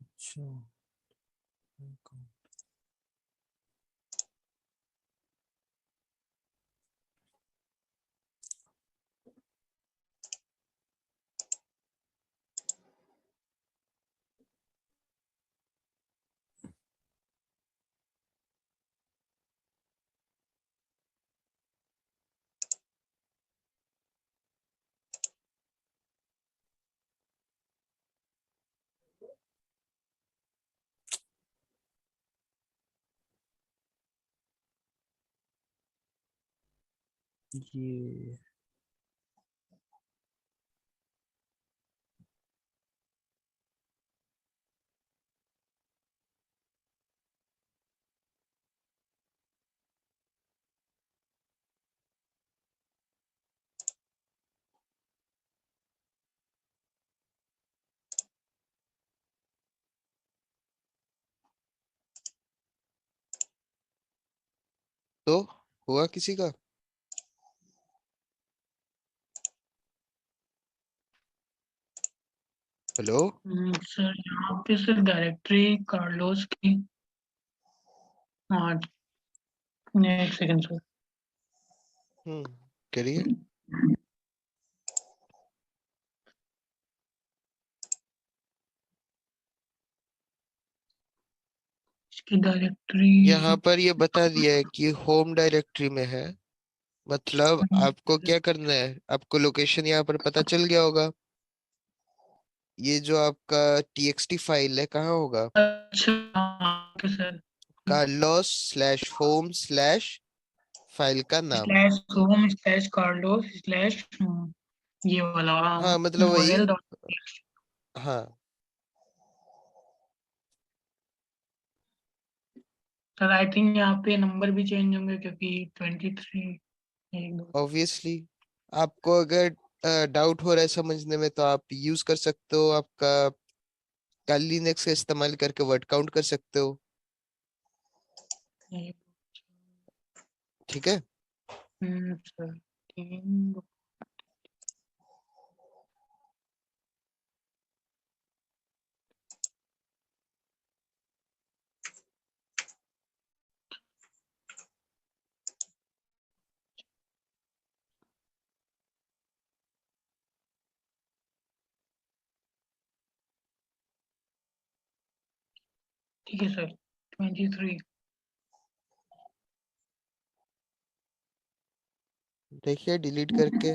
[SPEAKER 1] अच्छा ये
[SPEAKER 4] तो हुआ किसी का? हेलो।
[SPEAKER 2] सर यहाँ पे सर डायरेक्टरी कार्लोस की। हाँ, एक सेकंड सर।
[SPEAKER 4] करिए।
[SPEAKER 2] इसकी डायरेक्टरी।
[SPEAKER 4] यहाँ पर ये बता दिया है कि होम डायरेक्टरी में है। मतलब आपको क्या करना है, आपको लोकेशन यहाँ पर पता चल गया होगा। ये जो आपका txt फाइल है कहाँ होगा?
[SPEAKER 2] अच्छा okay sir.
[SPEAKER 4] Carlos slash home slash file का नाम।
[SPEAKER 2] Slash home slash Carlos slash ये वाला
[SPEAKER 4] हाँ मतलब वही।
[SPEAKER 2] Model dot.
[SPEAKER 4] हाँ
[SPEAKER 2] सर आई थिंक यहाँ पे नंबर भी चेंज होंगे क्योंकि 23 एक दो।
[SPEAKER 4] ऑब्वियसली आपको अगर डाउट हो रहा है समझने में तो आप यूज कर सकते हो आपका काली लिनक्स का इस्तेमाल करके वर्ड काउंट कर सकते हो।
[SPEAKER 2] एक,
[SPEAKER 4] ठीक है।
[SPEAKER 2] सर 3 ठीक है सर 23।
[SPEAKER 4] देखिए डिलीट करके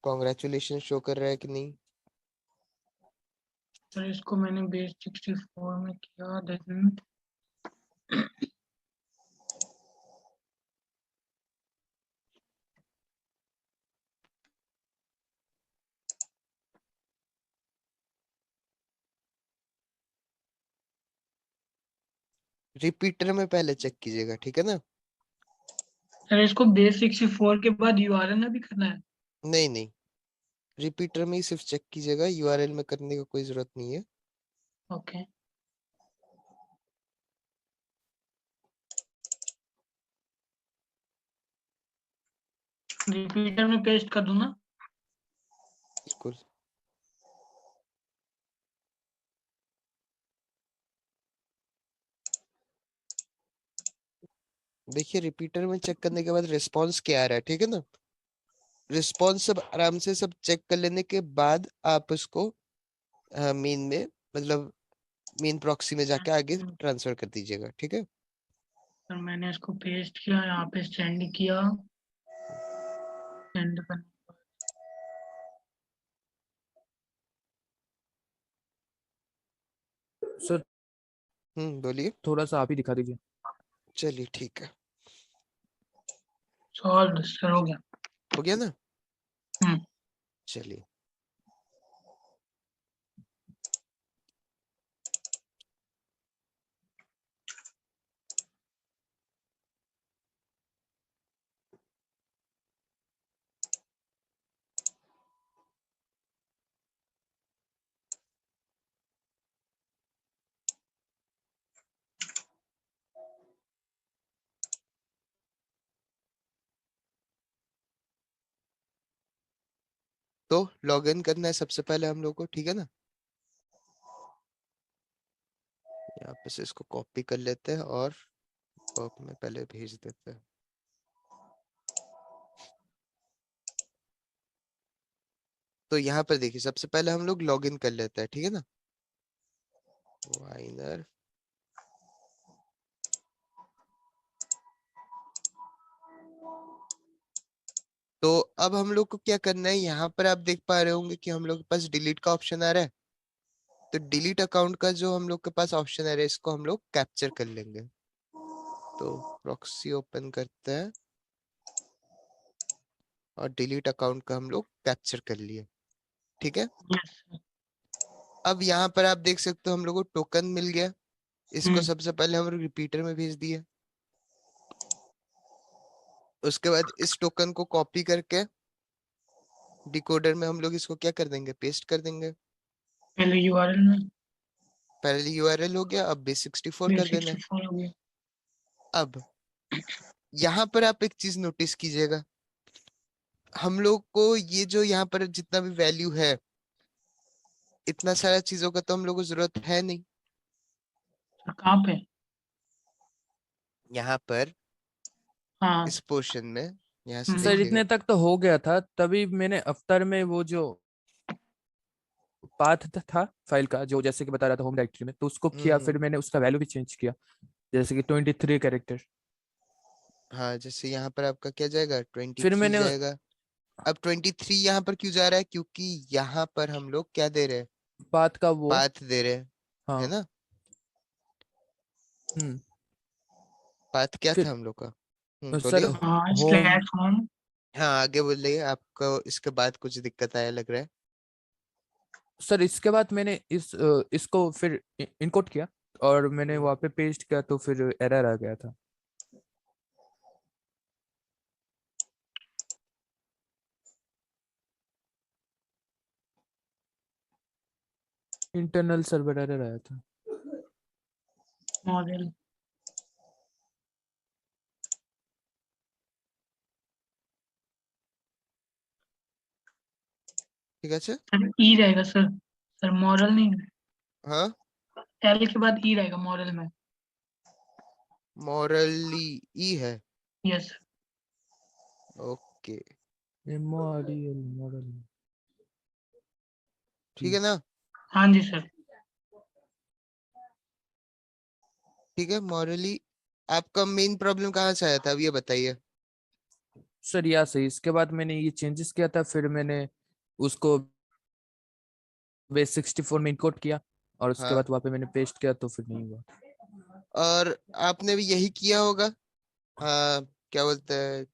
[SPEAKER 4] कॉन्ग्रेचुलेशन शो कर रहा है कि नहीं।
[SPEAKER 2] सर इसको मैंने बेस 64 में किया देन
[SPEAKER 4] रिपीटर में पहले चेक कीजिएगा ठीक है ना।
[SPEAKER 2] सर इसको बेस 64 के बाद यूआरएल में भी करना है।
[SPEAKER 4] नहीं नहीं, रिपीटर में ही सिर्फ चेक कीजिएगा, यूआरएल में करने की कोई जरूरत नहीं है।
[SPEAKER 2] ओके रिपीटर में पेस्ट कर दूं ना?
[SPEAKER 4] बिल्कुल। देखिए रिपीटर में चेक करने के बाद रिस्पॉन्स क्या आ रहा है ठीक है ना। रिस्पॉन्स सब आराम से सब चेक कर लेने के बाद आप उसको मेन में मतलब मेन प्रॉक्सी में जाके आगे ट्रांसफर कर दीजिएगा ठीक है।
[SPEAKER 2] सर मैंने इसको पेस्ट किया यहाँ पे सेंड किया सेंड कर।
[SPEAKER 1] सर
[SPEAKER 4] बोलिए।
[SPEAKER 1] थोड़ा सा आप ही दिखा दीजिए।
[SPEAKER 4] चलिए ठीक है।
[SPEAKER 2] सॉल्व सर हो गया।
[SPEAKER 4] हो गया ना।
[SPEAKER 2] हम्म
[SPEAKER 4] चलिए तो लॉग इन करना है सबसे पहले हम लोग को ठीक है ना। यहाँ पे से इसको कॉपी कर लेते हैं और वर्क में पहले भेज देते हैं। तो यहाँ पर देखिए सबसे पहले हम लोग लॉग इन कर लेते हैं ठीक है ना। वाइनर तो अब हम लोग को क्या करना है, यहाँ पर आप देख पा रहे होंगे कि हम लोग के पास डिलीट का ऑप्शन आ रहा है। तो डिलीट अकाउंट का जो हम लोग के पास ऑप्शन आ रहा है इसको हम लोग कैप्चर कर लेंगे। तो प्रॉक्सी ओपन करते हैं और डिलीट अकाउंट का हम लोग कैप्चर कर लिए ठीक है।
[SPEAKER 2] यस
[SPEAKER 4] अब यहाँ पर आप देख सकते हो हम लोग को टोकन मिल गया। इसको
[SPEAKER 2] हम्म
[SPEAKER 4] सबसे पहले हम लोग रिपीटर में भेज दिए। उसके बाद इस टोकन को कॉपी करके डिकोडर में हम लोग इसको क्या कर देंगे, पेस्ट कर देंगे।
[SPEAKER 2] पहले यूआरएल में
[SPEAKER 4] पहले यूआरएल हो गया, अब बेस 64
[SPEAKER 2] बेस
[SPEAKER 4] कर देना है।
[SPEAKER 2] 64 हो गया।
[SPEAKER 4] अब यहाँ पर आप एक चीज नोटिस कीजिएगा, हम लोग को ये जो यहाँ पर जितना भी वैल्यू है इतना सारा चीजों का तो हम लोग को जरूरत है नहीं।
[SPEAKER 2] सर कहाँ पे?
[SPEAKER 4] यहाँ पर
[SPEAKER 2] हाँ
[SPEAKER 4] इस पोर्शन में यहाँ से
[SPEAKER 1] सर
[SPEAKER 4] देखिएगा।
[SPEAKER 1] इतने तक तो हो गया था, तभी मैंने अफ्तर में वो जो पाथ था फाइल का, जो जैसे कि बता रहा था होम डायरेक्टरी में, तो उसको किया, फिर
[SPEAKER 4] हम्म।
[SPEAKER 1] मैंने उसका वैल्यू भी चेंज किया, जैसे कि 23 कैरेक्टर।
[SPEAKER 4] हाँ जैसे यहाँ पर आपका क्या जाएगा,
[SPEAKER 1] फिर
[SPEAKER 4] 23
[SPEAKER 1] मैंने
[SPEAKER 4] जाएगा। अब 23 यहाँ पर क्यों जा रहा है, क्योंकि यहाँ पर हम लोग क्या दे रहे हैं,
[SPEAKER 1] पाथ का वो।
[SPEAKER 4] पाथ दे रहे हैं, है
[SPEAKER 1] हाँ।
[SPEAKER 4] ना?
[SPEAKER 1] हम्म।
[SPEAKER 4] पाथ क्या
[SPEAKER 1] फिर
[SPEAKER 4] था हम लोग का?
[SPEAKER 1] सर
[SPEAKER 4] बोलिए।
[SPEAKER 2] हाँ
[SPEAKER 1] होम।
[SPEAKER 2] Slash home.
[SPEAKER 4] हाँ आगे बोलिए, आपको इसके बाद कुछ दिक्कत आया लग रहा है।
[SPEAKER 1] सर इसके बाद मैंने इसको फिर इनकोड किया और मैंने वहाँ पे पेस्ट किया तो फिर एरर आ गया था। इंटरनल सर्वर एरर आया था।
[SPEAKER 2] मॉडल
[SPEAKER 4] ठीक है।
[SPEAKER 2] सर ई रहेगा सर। सर मॉडल नहीं,
[SPEAKER 4] हाँ
[SPEAKER 2] एल के बाद ई रहेगा मॉडल में।
[SPEAKER 4] मॉरली ई है।
[SPEAKER 2] यस।
[SPEAKER 4] Okay
[SPEAKER 1] model model.
[SPEAKER 4] ठीक है ना?
[SPEAKER 2] हाँ जी सर।
[SPEAKER 4] ठीक है मॉरली। आपका मेन प्रॉब्लम कहाँ से आया था अब ये बताइए।
[SPEAKER 1] सर या सही, इसके बाद मैंने ये चेंजेस किया था, फिर मैंने उसको बेस 64 में इनकोड किया और उसके
[SPEAKER 4] हाँ
[SPEAKER 1] बाद वहाँ पे मैंने पेस्ट किया तो फिर नहीं हुआ।
[SPEAKER 4] और आपने भी यही किया होगा। क्या बोलते हैं,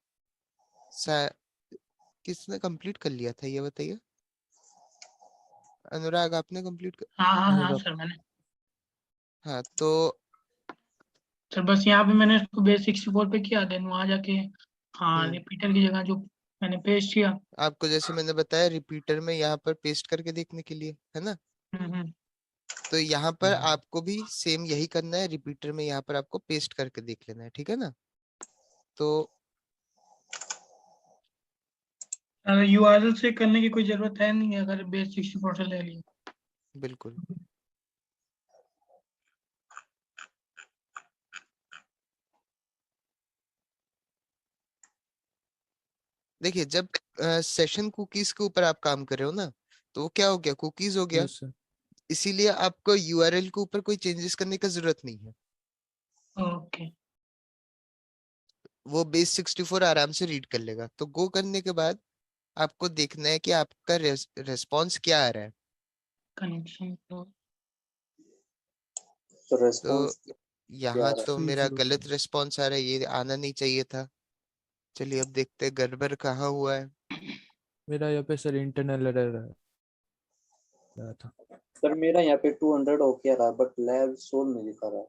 [SPEAKER 4] किसने कंप्लीट कर लिया था ये बताइए। अनुराग आपने कंप्लीट कर...
[SPEAKER 2] हाँ हाँ हाँ
[SPEAKER 1] मेरा
[SPEAKER 2] सर मैंने।
[SPEAKER 4] हाँ तो
[SPEAKER 2] सर बस यहाँ पे मैंने इसको बेस 64 पे किया, देन वहाँ जाके हाँ
[SPEAKER 4] हम्म
[SPEAKER 2] रिपीटर की जगह जो मैंने पेस्ट किया।
[SPEAKER 4] आपको जैसे मैंने बताया रिपीटर में यहाँ पर पेस्ट करके देखने के लिए, है ना?
[SPEAKER 2] हम्म।
[SPEAKER 4] तो यहाँ पर आपको भी सेम यही करना है, रिपीटर में यहाँ पर आपको पेस्ट करके देख लेना है, ठीक है ना? तो
[SPEAKER 2] यूआरएल से करने की कोई जरूरत है नहीं अगर बेस 64 से ले लिया।
[SPEAKER 4] बिल्कुल। देखिए जब सेशन कुकीज के ऊपर आप काम कर रहे हो ना, तो वो क्या हो गया, कुकीज हो गया।
[SPEAKER 1] Yes sir.
[SPEAKER 4] इसीलिए आपको यूआरएल के ऊपर कोई चेंजेस करने का जरूरत नहीं है।
[SPEAKER 2] ओके।
[SPEAKER 4] वो बेस 64 आराम से रीड कर लेगा। तो गो करने के बाद आपको देखना है कि आपका रेस्पॉन्स क्या आ रहा है।
[SPEAKER 2] कनेक्शन तो
[SPEAKER 3] तो
[SPEAKER 4] तो
[SPEAKER 3] रेस्पॉन्स क्या
[SPEAKER 4] यहाँ
[SPEAKER 3] आ रहा
[SPEAKER 4] तो
[SPEAKER 1] थ्री
[SPEAKER 4] मेरा
[SPEAKER 1] जीरो
[SPEAKER 4] गलत रेस्पॉन्स आ रहा है, ये आना नहीं चाहिए था। चलिए अब देखते हैं गड़बड़ कहाँ हुआ है।
[SPEAKER 1] मेरा यहाँ पे सर इंटरनल एरर आया था।
[SPEAKER 3] है? सर मेरा यहाँ पे 200 ओके आ रहा है बट लैब सोल नहीं दिखा रहा है।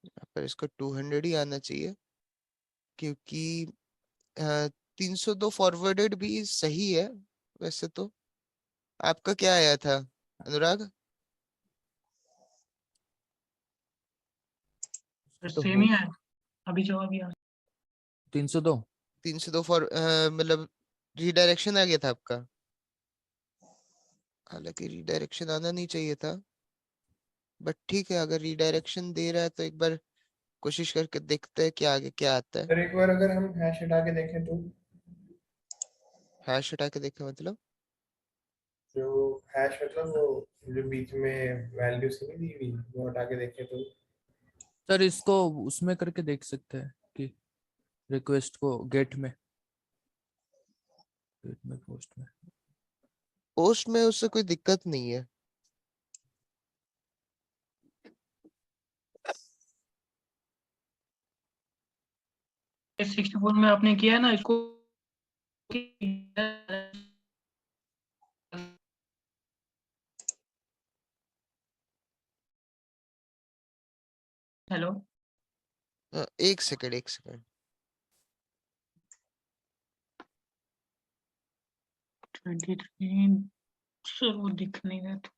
[SPEAKER 4] यहाँ पर इसको 200 ही आना चाहिए, क्योंकि 302 फॉरवर्डेड भी सही है वैसे तो। आपका क्या आया था अनुराग?
[SPEAKER 1] तो
[SPEAKER 2] सेम
[SPEAKER 1] हो
[SPEAKER 2] ही है। अभी जवाब ही आ
[SPEAKER 1] 302।
[SPEAKER 4] 302 मतलब रीडायरेक्शन आ गया था आपका। हालांकि रीडायरेक्शन आना नहीं चाहिए था, बट ठीक है अगर रीडायरेक्शन दे रहा है तो एक बार कोशिश करके देखते हैं कि आगे क्या आता है।
[SPEAKER 5] पर एक बार अगर हम हैश हटा के देखें तो
[SPEAKER 4] हैश हटा के देखें मतलब?
[SPEAKER 5] जो हैश मतलब वो जो बीच में वैल्यू सी नहीं दी हुई वो हटा के देखें तो
[SPEAKER 1] सर इसको उसमें करके देख सकते हैं कि रिक्वेस्ट को गेट में पोस्ट में।
[SPEAKER 4] पोस्ट में उससे कोई दिक्कत नहीं है।
[SPEAKER 2] गया। 64 में आपने किया है ना इसको। हेलो।
[SPEAKER 4] एक सेकंड एक सेकंड।
[SPEAKER 2] 23 सर वो दिख नहीं रहा था।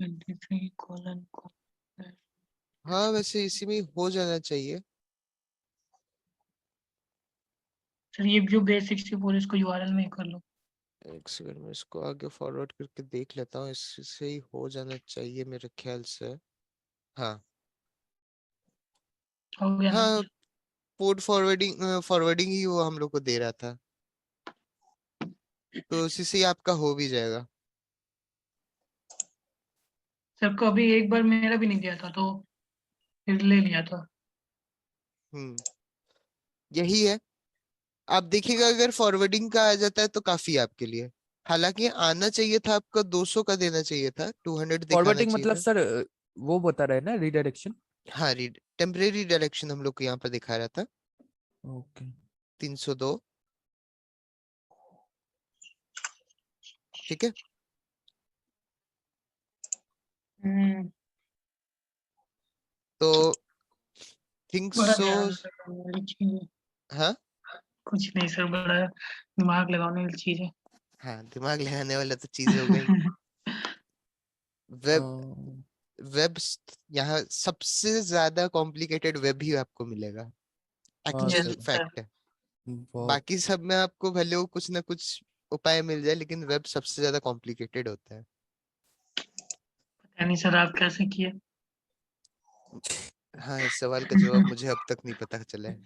[SPEAKER 2] 23::
[SPEAKER 4] हाँ वैसे इसी में हो जाना चाहिए।
[SPEAKER 2] सर ये जो बेस 64 इसको यूआरएल में ही कर लो।
[SPEAKER 4] एक सेकंड में इसको आगे फॉरवर्ड करके देख लेता हूँ, इससे ही हो जाना चाहिए मेरे ख्याल से। हाँ
[SPEAKER 2] हो गया ना
[SPEAKER 4] हाँ
[SPEAKER 2] सर?
[SPEAKER 4] पोर्ट फॉरवर्डिंग फॉरवर्डिंग ही वो हम लोग को दे रहा था, तो उसी से ही आपका हो भी जाएगा।
[SPEAKER 2] सर कभी एक बार मेरा भी नहीं गया था तो फिर ले लिया था।
[SPEAKER 4] हम्म यही है। आप देखिएगा अगर फॉरवर्डिंग का आ जाता है तो काफी है आपके लिए। हालांकि आना चाहिए था आपका 200 का देना चाहिए था, 200 दिखाना
[SPEAKER 1] फॉरवर्डिंग
[SPEAKER 4] चाहिए
[SPEAKER 1] मतलब
[SPEAKER 4] था।
[SPEAKER 1] सर वो बता रहे हैं ना रिडायरेक्शन।
[SPEAKER 4] हाँ, टेम्परेरी डायरेक्शन हम लोग को यहाँ पर दिखा रहा था
[SPEAKER 1] ओके
[SPEAKER 4] 302। ठीक है, तो थिंक
[SPEAKER 2] बड़ा
[SPEAKER 4] सो।
[SPEAKER 2] ध्यान लगाने वाली चीज है।
[SPEAKER 4] हाँ
[SPEAKER 2] कुछ नहीं सर, बड़ा दिमाग लगाने वाली चीज है।
[SPEAKER 4] हाँ, दिमाग लगाने वाला तो चीज हो गई। वेब वेब यहाँ सबसे ज्यादा कॉम्प्लिकेटेड वेब ही आपको मिलेगा,
[SPEAKER 1] हाँ
[SPEAKER 2] yes
[SPEAKER 4] actual
[SPEAKER 1] sir
[SPEAKER 2] sir.
[SPEAKER 4] Fact है।
[SPEAKER 1] बहुत।
[SPEAKER 4] बाकी सब में आपको भले वो कुछ ना कुछ उपाय मिल जाए, लेकिन वेब सबसे ज्यादा कॉम्प्लिकेटेड होता है।
[SPEAKER 2] पता नहीं सर आप कैसे किए।
[SPEAKER 4] हाँ, इस सवाल का जवाब मुझे अब तक नहीं पता चला है।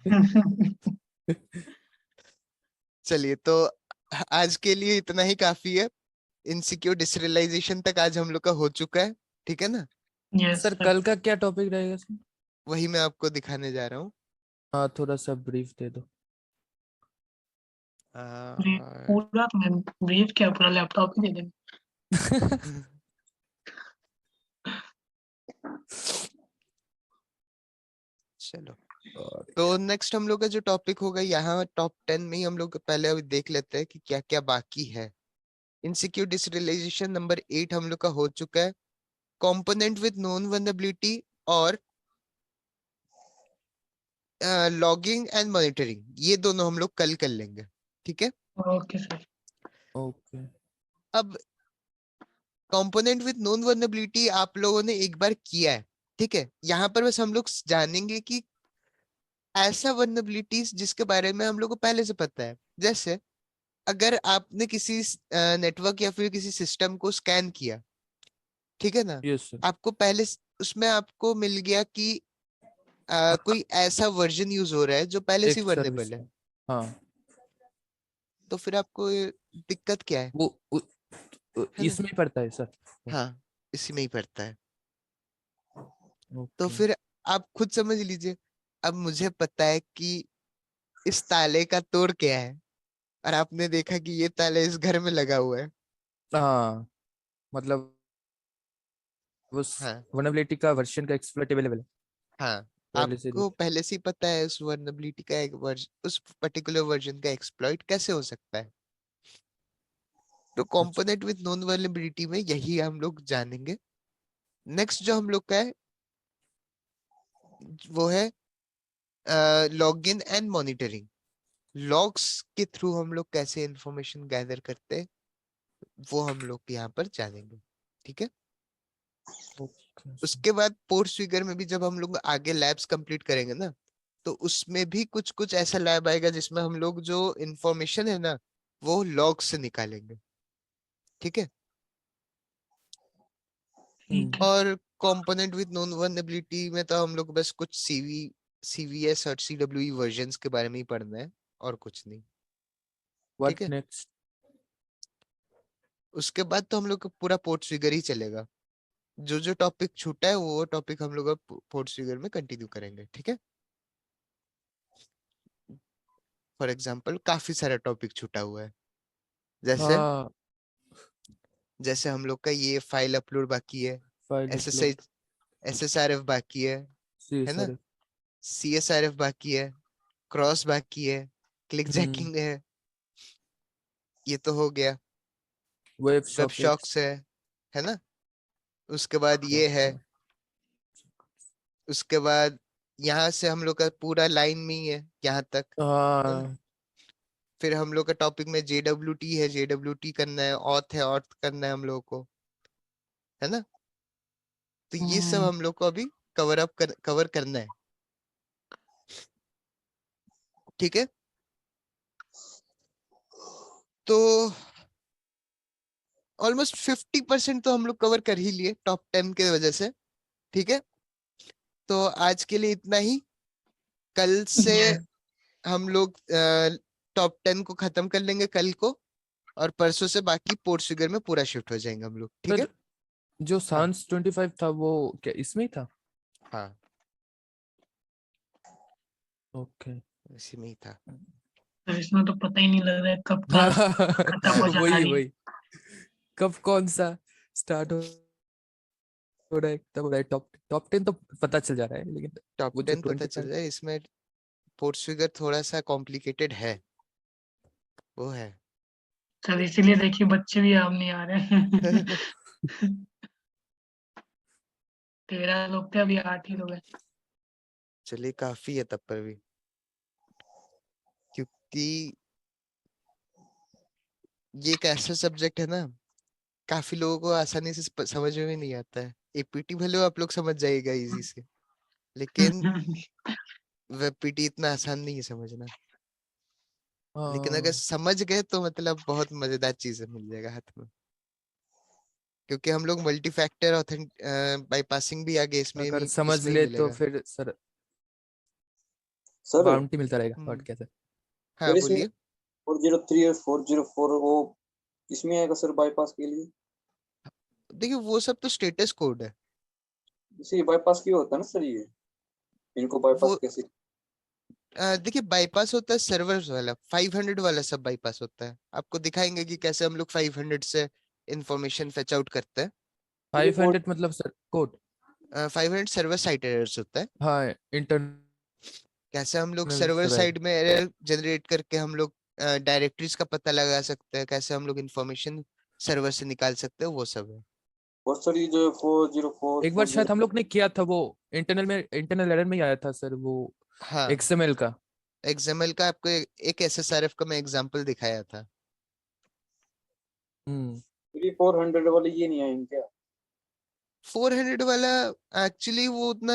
[SPEAKER 4] चलिए, तो आज के लिए इतना ही काफी है। इनसिक्योर डिसरियलाइजेशन तक आज हम लोग का हो चुका है, ठीक है ना?
[SPEAKER 2] Yes
[SPEAKER 1] sir
[SPEAKER 2] sir.
[SPEAKER 1] कल का क्या टॉपिक रहेगा सर?
[SPEAKER 4] वही मैं आपको दिखाने जा रहा हूँ।
[SPEAKER 1] हाँ थोड़ा सा ब्रीफ दे दो।
[SPEAKER 2] पूरा तो मैं ब्रीफ क्या, पूरा लैपटॉप ही दे देंगे।
[SPEAKER 4] चलो,
[SPEAKER 1] और
[SPEAKER 4] तो नेक्स्ट हम लोग का जो टॉपिक होगा, यहाँ टॉप 10 में ही हम लोग पहले अभी देख लेते हैं कि क्या क्या बाकी है। इनसिक्योर डिसरियलाइजेशन नंबर 8 हम लोग का हो चुका है। कंपोनेंट विद नोन वल्नरेबिलिटी और लॉगिंग एंड मॉनिटरिंग, ये दोनों हम लोग कल कर लेंगे, ठीक है?
[SPEAKER 2] Okay sir.
[SPEAKER 1] ओके
[SPEAKER 4] अब कंपोनेंट विद नोन वल्नरेबिलिटी आप लोगों ने एक बार किया है, ठीक है? यहाँ पर बस हम लोग जानेंगे कि ऐसा वल्नरेबिलिटीज जिसके बारे में हम लोग को पहले से पता है। जैसे अगर आपने किसी नेटवर्क या फिर किसी सिस्टम को स्कैन किया, ठीक है ना?
[SPEAKER 1] Yes sir.
[SPEAKER 4] आपको पहले उसमें आपको मिल गया कि कोई ऐसा वर्जन यूज हो रहा है जो पहले से
[SPEAKER 1] एक सर्विस
[SPEAKER 4] वर्नेबल है।
[SPEAKER 1] का। हाँ
[SPEAKER 4] तो फिर आपको ये दिक्कत क्या है?
[SPEAKER 1] वो
[SPEAKER 4] है ना?
[SPEAKER 1] इसमें ही पड़ता है सर।
[SPEAKER 4] हाँ, इसी में ही पड़ता है। तो
[SPEAKER 1] ओके
[SPEAKER 4] फिर आप खुद समझ लीजिए। अब मुझे पता है कि इस ताले का तोड़ क्या है, और आपने देखा कि ये ताला इस घर में लगा हुआ है।
[SPEAKER 1] हाँ मतलब उस
[SPEAKER 4] हाँ
[SPEAKER 1] वनएबिलिटी का वर्जन का एक्सप्लॉइट अवेलेबल है
[SPEAKER 4] हाँ,
[SPEAKER 1] पहले से
[SPEAKER 4] आपको पहले से ही पता है उस वर्नेबिलिटी का एक उस पर्टिकुलर वर्जन का एक्सप्लॉइट कैसे हो सकता है। तो
[SPEAKER 1] अच्छा
[SPEAKER 4] कंपोनेंट विद नोन वर्नेबिलिटी में यही हम लोग जानेंगे। नेक्स्ट जो हम लोग का है वो है लॉगिन एंड मॉनिटरिंग। लॉग्स के थ्रू हम लोग कैसे इंफॉर्मेशन गैदर करते हैं, वो हम लोग यहाँ पर जानेंगे, ठीक है?
[SPEAKER 1] Okay sir.
[SPEAKER 4] उसके बाद पोर्ट्स फिगर में भी जब हम लोग आगे लैब्स कंप्लीट करेंगे ना, तो उसमें भी कुछ कुछ ऐसा लैब आएगा जिसमें हम लोग जो इंफॉर्मेशन है ना, वो लॉग से निकालेंगे, ठीक है?
[SPEAKER 2] ठीक है।
[SPEAKER 4] और कंपोनेंट विद नोन वल्नरेबिलिटी में तो हम लोग बस कुछ सीवीएस और सीडब्ल्यूई वर्जन्स के बारे में ही पढ़ना है, और कुछ नहीं, ठीक
[SPEAKER 1] व्हाट
[SPEAKER 4] है?
[SPEAKER 1] नेक्स्ट?
[SPEAKER 4] उसके बाद तो हम लोग का पूरा पोर्ट्स फिगर ही चलेगा। जो जो टॉपिक छूटा है वो टॉपिक हम लोग अब पोर्ट्स फिगर में कंटिन्यू करेंगे, ठीक है? फॉर एग्जाम्पल काफी सारा टॉपिक छूटा हुआ है। जैसे
[SPEAKER 1] हाँ
[SPEAKER 4] जैसे हम लोग का ये फाइल अपलोड बाकी है,
[SPEAKER 1] फाइल
[SPEAKER 4] एसएसआई
[SPEAKER 1] अपलोड
[SPEAKER 4] एसएसआरएफ बाकी
[SPEAKER 1] सी
[SPEAKER 4] है ना?
[SPEAKER 1] सर।
[SPEAKER 4] सीएसआरएफ बाकी है, क्रॉस बाकी है, क्लिक
[SPEAKER 1] हम्म
[SPEAKER 4] जैकिंग है, ये तो हो गया।
[SPEAKER 1] Web
[SPEAKER 4] web
[SPEAKER 1] sockets.
[SPEAKER 4] शॉक्स है ना? उसके बाद ये है। उसके बाद यहाँ से हम लोग का पूरा लाइन में ही है यहाँ तक, है ना?
[SPEAKER 1] हाँ
[SPEAKER 4] फिर हम लोग का टॉपिक में जेडब्ल्यूटी है, जेडब्ल्यूटी करना है, ऑथ है, ऑथ करना है हम लोग को, है ना? तो ये सब
[SPEAKER 2] हम्म,
[SPEAKER 4] हम लोग को अभी कवर करना है, ठीक है? तो ऑलमोस्ट 50% तो हम लोग कवर कर ही लिए टॉप 10 के वजह से, ठीक है? तो आज के लिए इतना ही। कल से
[SPEAKER 2] ये
[SPEAKER 4] हम लोग टॉप 10 को खत्म कर लेंगे कल को, और परसों से बाकी पोर्ट फिगर में पूरा शिफ्ट हो जाएंगे हम लोग, ठीक है?
[SPEAKER 1] सर जो
[SPEAKER 4] हाँ
[SPEAKER 1] सांस 25 था वो क्या इसमें ही था?
[SPEAKER 4] हाँ,
[SPEAKER 1] ओके
[SPEAKER 4] इसी में ही था।
[SPEAKER 2] सर इसमें तो पता ही नहीं लग रहा है कब क्लास खत्म हो जा
[SPEAKER 1] वही
[SPEAKER 2] रही है।
[SPEAKER 1] वही कब कौन सा स्टार्ट हो रहा है तब हो रहा है। टॉप टॉप 10 तो पता चल जा रहा है, लेकिन
[SPEAKER 4] टॉप
[SPEAKER 1] वो जो
[SPEAKER 4] 10 पता चल
[SPEAKER 1] 25
[SPEAKER 4] जाए, इसमें पोर्ट्सफिगर थोड़ा सा कॉम्प्लिकेटेड है, वो है।
[SPEAKER 2] सर इसीलिए देखिए बच्चे भी अब नहीं आ रहे हैं। 13 लोग थे, अभी 8 ही लोग हैं।
[SPEAKER 4] चलिए काफी है तब पर भी, क्योंकि ये एक ऐसा सब्जेक्ट है ना, काफी लोगों को आसानी से समझ में भी नहीं आता है। एपीटी भले आप लोग समझ जाएगा इजी से, लेकिन वेब पीटी इतना आसान नहीं है समझना। लेकिन अगर
[SPEAKER 1] हाँ
[SPEAKER 4] समझ गए तो मतलब बहुत मजेदार चीजें मिल जाएगा हाथ में, क्योंकि हम लोग मल्टी फैक्टर बाईपासिंग भी आगे
[SPEAKER 1] अगर
[SPEAKER 4] इसमें
[SPEAKER 1] समझ
[SPEAKER 4] इसमें ही
[SPEAKER 1] ले तो
[SPEAKER 4] मिलेगा।
[SPEAKER 1] फिर सर
[SPEAKER 6] सर
[SPEAKER 1] बाउंटी मिलता रहेगा और
[SPEAKER 4] हम्म,
[SPEAKER 1] कैसे।
[SPEAKER 4] हाँ
[SPEAKER 6] सर इसमें
[SPEAKER 4] बोलिए।
[SPEAKER 6] 403 और 404 वो इसमें आएगा सर बाईपास के लिए।
[SPEAKER 4] देखिए वो सब तो स्टेटस कोड है।
[SPEAKER 6] जैसे ये बाईपास क्यों होता है ना सर, ये इनको बाईपास
[SPEAKER 4] वो
[SPEAKER 6] कैसे।
[SPEAKER 4] देखिए बाईपास होता है सर्वर वाला, 500 वाला सब बाईपास होता है। आपको दिखाएंगे कि कैसे हम लोग 500 से इंफॉर्मेशन फेच आउट करते हैं।
[SPEAKER 1] 500 मतलब sir code.
[SPEAKER 4] 500 server side errors होता है।
[SPEAKER 1] हाँ इंटरनल
[SPEAKER 4] कैसे हम लोग सर्वर
[SPEAKER 1] सर्वर।
[SPEAKER 4] साइड में एरर जनरेट करके हम लोग डायरेक्टरीज का पता लगा सकते हैं, कैसे हम लोग इंफॉर्मेशन सर्वर से निकाल सकते हैं, वो सब है।
[SPEAKER 6] और सर ये जो 404
[SPEAKER 1] एक बार शायद
[SPEAKER 6] 40
[SPEAKER 1] हम लोग ने किया था वो, इंटरनल एरर में ही आया था सर वो,
[SPEAKER 4] हाँ,
[SPEAKER 1] XML का।
[SPEAKER 4] एक्सएमएल का आपको एक एसएसआरएफ का मैं एग्जांपल दिखाया था।
[SPEAKER 1] हम्म
[SPEAKER 6] 400 वाले ये नहीं आएंगे क्या।
[SPEAKER 4] 400 वाला एक्चुअली वो उतना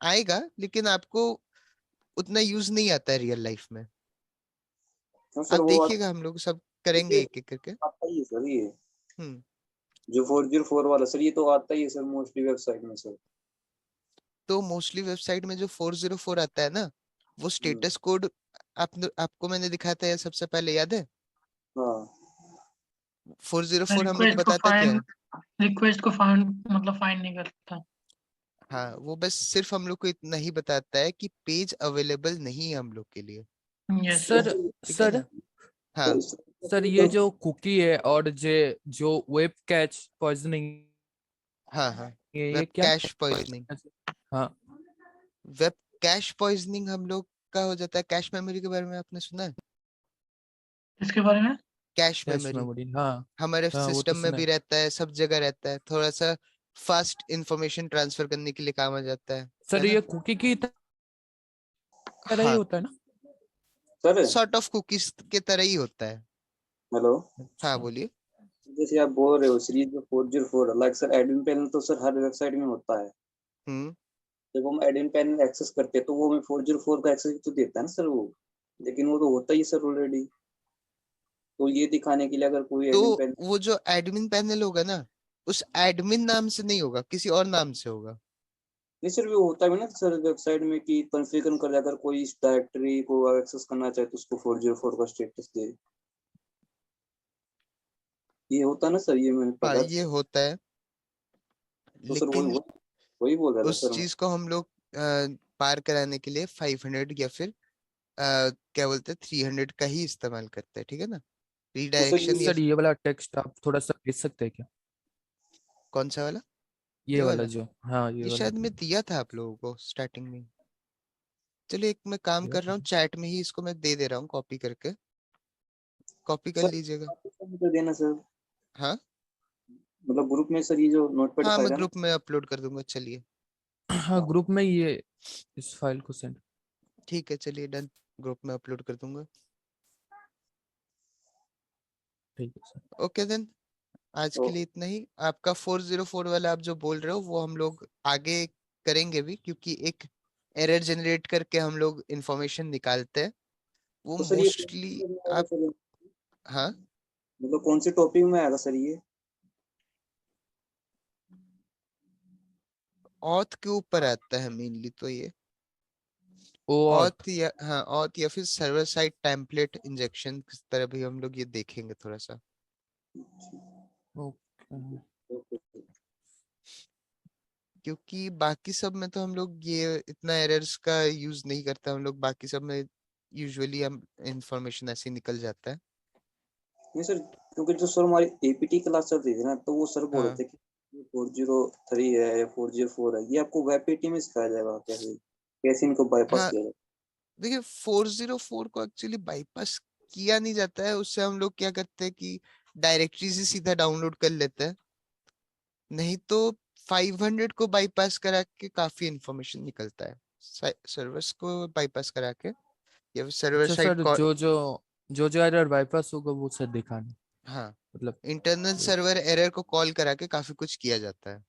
[SPEAKER 4] आएगा, लेकिन आपको उतना यूज नहीं आता है रियल लाइफ में।
[SPEAKER 6] क्यों
[SPEAKER 4] आप
[SPEAKER 6] सर वो
[SPEAKER 4] देखिएगा हम लोग सब करेंगे
[SPEAKER 6] ये
[SPEAKER 4] एक एक करके।
[SPEAKER 6] आता ही है सर ये
[SPEAKER 4] हम्म
[SPEAKER 6] जो 404 वाला सर, ये तो आता ही है सर मोस्टली वेबसाइट में सर।
[SPEAKER 4] तो मोस्टली वेबसाइट में जो 404 आता है ना, वो
[SPEAKER 6] हम्म,
[SPEAKER 4] स्टेटस कोड आपको मैंने दिखाया था ये सबसे पहले, याद है?
[SPEAKER 6] हाँ
[SPEAKER 4] 404 हम लोग को बताता क्या है?
[SPEAKER 2] रिक्वेस्ट को फाइंड मतलब फाइंड नहीं करता।
[SPEAKER 4] हाँ, वो बस सिर्फ हम लोग को इतना ही बताता है कि पेज अवेलेबल नहीं है हम लोग के लिए।
[SPEAKER 2] यस
[SPEAKER 6] तो
[SPEAKER 1] सर
[SPEAKER 2] यस।
[SPEAKER 4] ठीक है
[SPEAKER 1] सर
[SPEAKER 4] ना? हाँ
[SPEAKER 6] तो
[SPEAKER 1] सर ये जो कुकी है और जो वेब कैच पॉइजनिंग
[SPEAKER 4] हाँ हाँ,
[SPEAKER 1] है,
[SPEAKER 4] वेब
[SPEAKER 1] ये क्या
[SPEAKER 4] कैश पॉइजनिंग।
[SPEAKER 1] हाँ
[SPEAKER 4] वेब कैश पॉइजनिंग हम लोग का हो जाता है। कैश मेमोरी के बारे में आपने सुना है?
[SPEAKER 2] इसके बारे में
[SPEAKER 4] कैश
[SPEAKER 1] कैश
[SPEAKER 4] मेमोरी
[SPEAKER 1] मेमोरी। हाँ
[SPEAKER 4] हमारे
[SPEAKER 1] हाँ वो तो
[SPEAKER 4] सिस्टम में
[SPEAKER 1] सुना
[SPEAKER 4] भी
[SPEAKER 1] है।
[SPEAKER 4] रहता है, सब जगह रहता है, थोड़ा सा फास्ट इंफॉर्मेशन ट्रांसफर करने के लिए काम आ जाता है
[SPEAKER 1] सर
[SPEAKER 4] ना?
[SPEAKER 1] ये कुकी की तरह ही
[SPEAKER 4] हाँ,
[SPEAKER 1] होता है ना।
[SPEAKER 6] सर
[SPEAKER 4] सॉर्ट ऑफ कुकीज के तरह ही होता है।
[SPEAKER 6] हेलो,
[SPEAKER 4] हाँ
[SPEAKER 1] अच्छा
[SPEAKER 4] बोलिए।
[SPEAKER 6] जैसे आप बोल रहे हो सीरीज में 404 लाइक सर एडमिन पैनल तो सर हर वेबसाइट में होता है।
[SPEAKER 4] हम्म
[SPEAKER 6] जब हम एडमिन पैनल एक्सेस करते हैं तो वो हमें 404 का एक्सेस तो देता है ना सर वो, लेकिन वो तो होता ही है सर ऑलरेडी। तो ये दिखाने के लिए अगर कोई
[SPEAKER 4] तो
[SPEAKER 6] एडमिन पैनल।
[SPEAKER 4] वो जो एडमिन पैनल होगा ना, उस एडमिन नाम से नहीं होगा, किसी और नाम से होगा।
[SPEAKER 6] नहीं सर वो होता है ना सर वेबसाइट में कि कॉन्फ़िगर कर अगर कोई इस डायरेक्टरी को एक्सेस करना चाहे तो उसको 404 का स्टेटस दे। ये होता है ना सर, ये मैंने
[SPEAKER 4] हाँ
[SPEAKER 6] पढ़ा
[SPEAKER 4] ये
[SPEAKER 6] था।
[SPEAKER 4] होता है,
[SPEAKER 6] तो सर वही
[SPEAKER 4] लेकिन
[SPEAKER 6] वही वही बोल रहा था
[SPEAKER 4] उस
[SPEAKER 6] सर मैं।
[SPEAKER 4] चीज को हम लोग पार कराने के लिए 500 या फिर क्या बोलते हैं 300 का ही इस्तेमाल करते हैं, ठीक है ना?
[SPEAKER 6] तो सर
[SPEAKER 4] रीडायरेक्शन
[SPEAKER 6] ये
[SPEAKER 4] या
[SPEAKER 1] सर ये वाला टेक्स्ट आप थोड़ा सा भेज सकते हैं क्या?
[SPEAKER 4] कौन सा वाला?
[SPEAKER 1] ये
[SPEAKER 4] ये
[SPEAKER 1] वाला
[SPEAKER 4] वाला?
[SPEAKER 1] जो, हाँ ये
[SPEAKER 4] ये
[SPEAKER 1] वाला।
[SPEAKER 4] शायद मैं दिया था आप लोगों को स्टार्टिंग में। चलिए एक मैं काम कर रहा हूँ, चैट में ही इसको मैं दे दे रहा हूँ कॉपी करके, कॉपी कर
[SPEAKER 6] सर
[SPEAKER 4] लीजिएगा।
[SPEAKER 6] मुझे देना सर,
[SPEAKER 4] हाँ
[SPEAKER 6] मतलब ग्रुप में सर ये जो नोटपैड
[SPEAKER 4] हाँ,
[SPEAKER 6] फाइल
[SPEAKER 4] मैं
[SPEAKER 6] है ना।
[SPEAKER 4] ग्रुप में अपलोड कर दूंगा, चलिए।
[SPEAKER 1] हाँ ग्रुप में ये इस फाइल को सेंड।
[SPEAKER 4] ठीक है चलिए, डन। ग्रुप में अपलोड कर दूंगा।
[SPEAKER 1] ठीक है सर।
[SPEAKER 4] ओके देन, आज
[SPEAKER 6] तो
[SPEAKER 4] के लिए इतना ही। आपका 404 वाला आप जो बोल रहे हो वो हम लोग आगे करेंगे भी, क्योंकि एक एरर जनरेट करके हम लोग इंफॉर्मेशन निकालते हैं। वो
[SPEAKER 6] तो सर ये कौन
[SPEAKER 4] मोस्टली
[SPEAKER 6] सी में आएगा
[SPEAKER 4] आप,
[SPEAKER 6] सर,
[SPEAKER 4] हाँ,
[SPEAKER 6] मतलब कौन से टॉपिक में आएगा सर ये।
[SPEAKER 4] ऑथ के ऊपर आता है मेनली तो ये।
[SPEAKER 1] ओ
[SPEAKER 4] ऑथ या हाँ, ऑथ या फिर सर्वर साइड टेम्पलेट इंजेक्शन, किस तरह भी हम लोग ये देखेंगे थोड़ा सा।
[SPEAKER 1] ओके।
[SPEAKER 6] ओके।
[SPEAKER 4] क्योंकि बाकी सब में तो हम लोग ये इतना एरर्स का यूज नहीं करते हम लोग, बाकी सब में यूजुअली हम इंफॉर्मेशन ऐसे ही निकल जाता है।
[SPEAKER 6] नहीं सर, क्योंकि जो सर हमारी एपीटी क्लास चल रही थी ना, तो वो सर बोल रहे
[SPEAKER 4] हाँ।
[SPEAKER 6] थे कि 403 है या 404 है, ये आपको वेब पेटी में सिखाया जाएगा कैसे कैसे इनको बाईपास
[SPEAKER 4] हाँ
[SPEAKER 6] किया जाए।
[SPEAKER 4] देखिए 404 को एक्चुअली बाईपास किया नहीं जाता है, उससे हम लोग क्या करते हैं कि डायरेक्टरी से सीधा डाउनलोड कर लेते हैं, नहीं तो 500 को बाईपास करा के काफी इंफॉर्मेशन निकलता है, सर्वर्स को बाईपास करा के या फिर सर्वर
[SPEAKER 1] अच्छा
[SPEAKER 4] साइड
[SPEAKER 1] सर,
[SPEAKER 4] कॉल।
[SPEAKER 1] जो एरर बाईपास होगा वो सर दिखाना,
[SPEAKER 4] हाँ,
[SPEAKER 1] मतलब
[SPEAKER 4] इंटरनल सर्वर एरर को कॉल करा के काफी कुछ किया जाता है।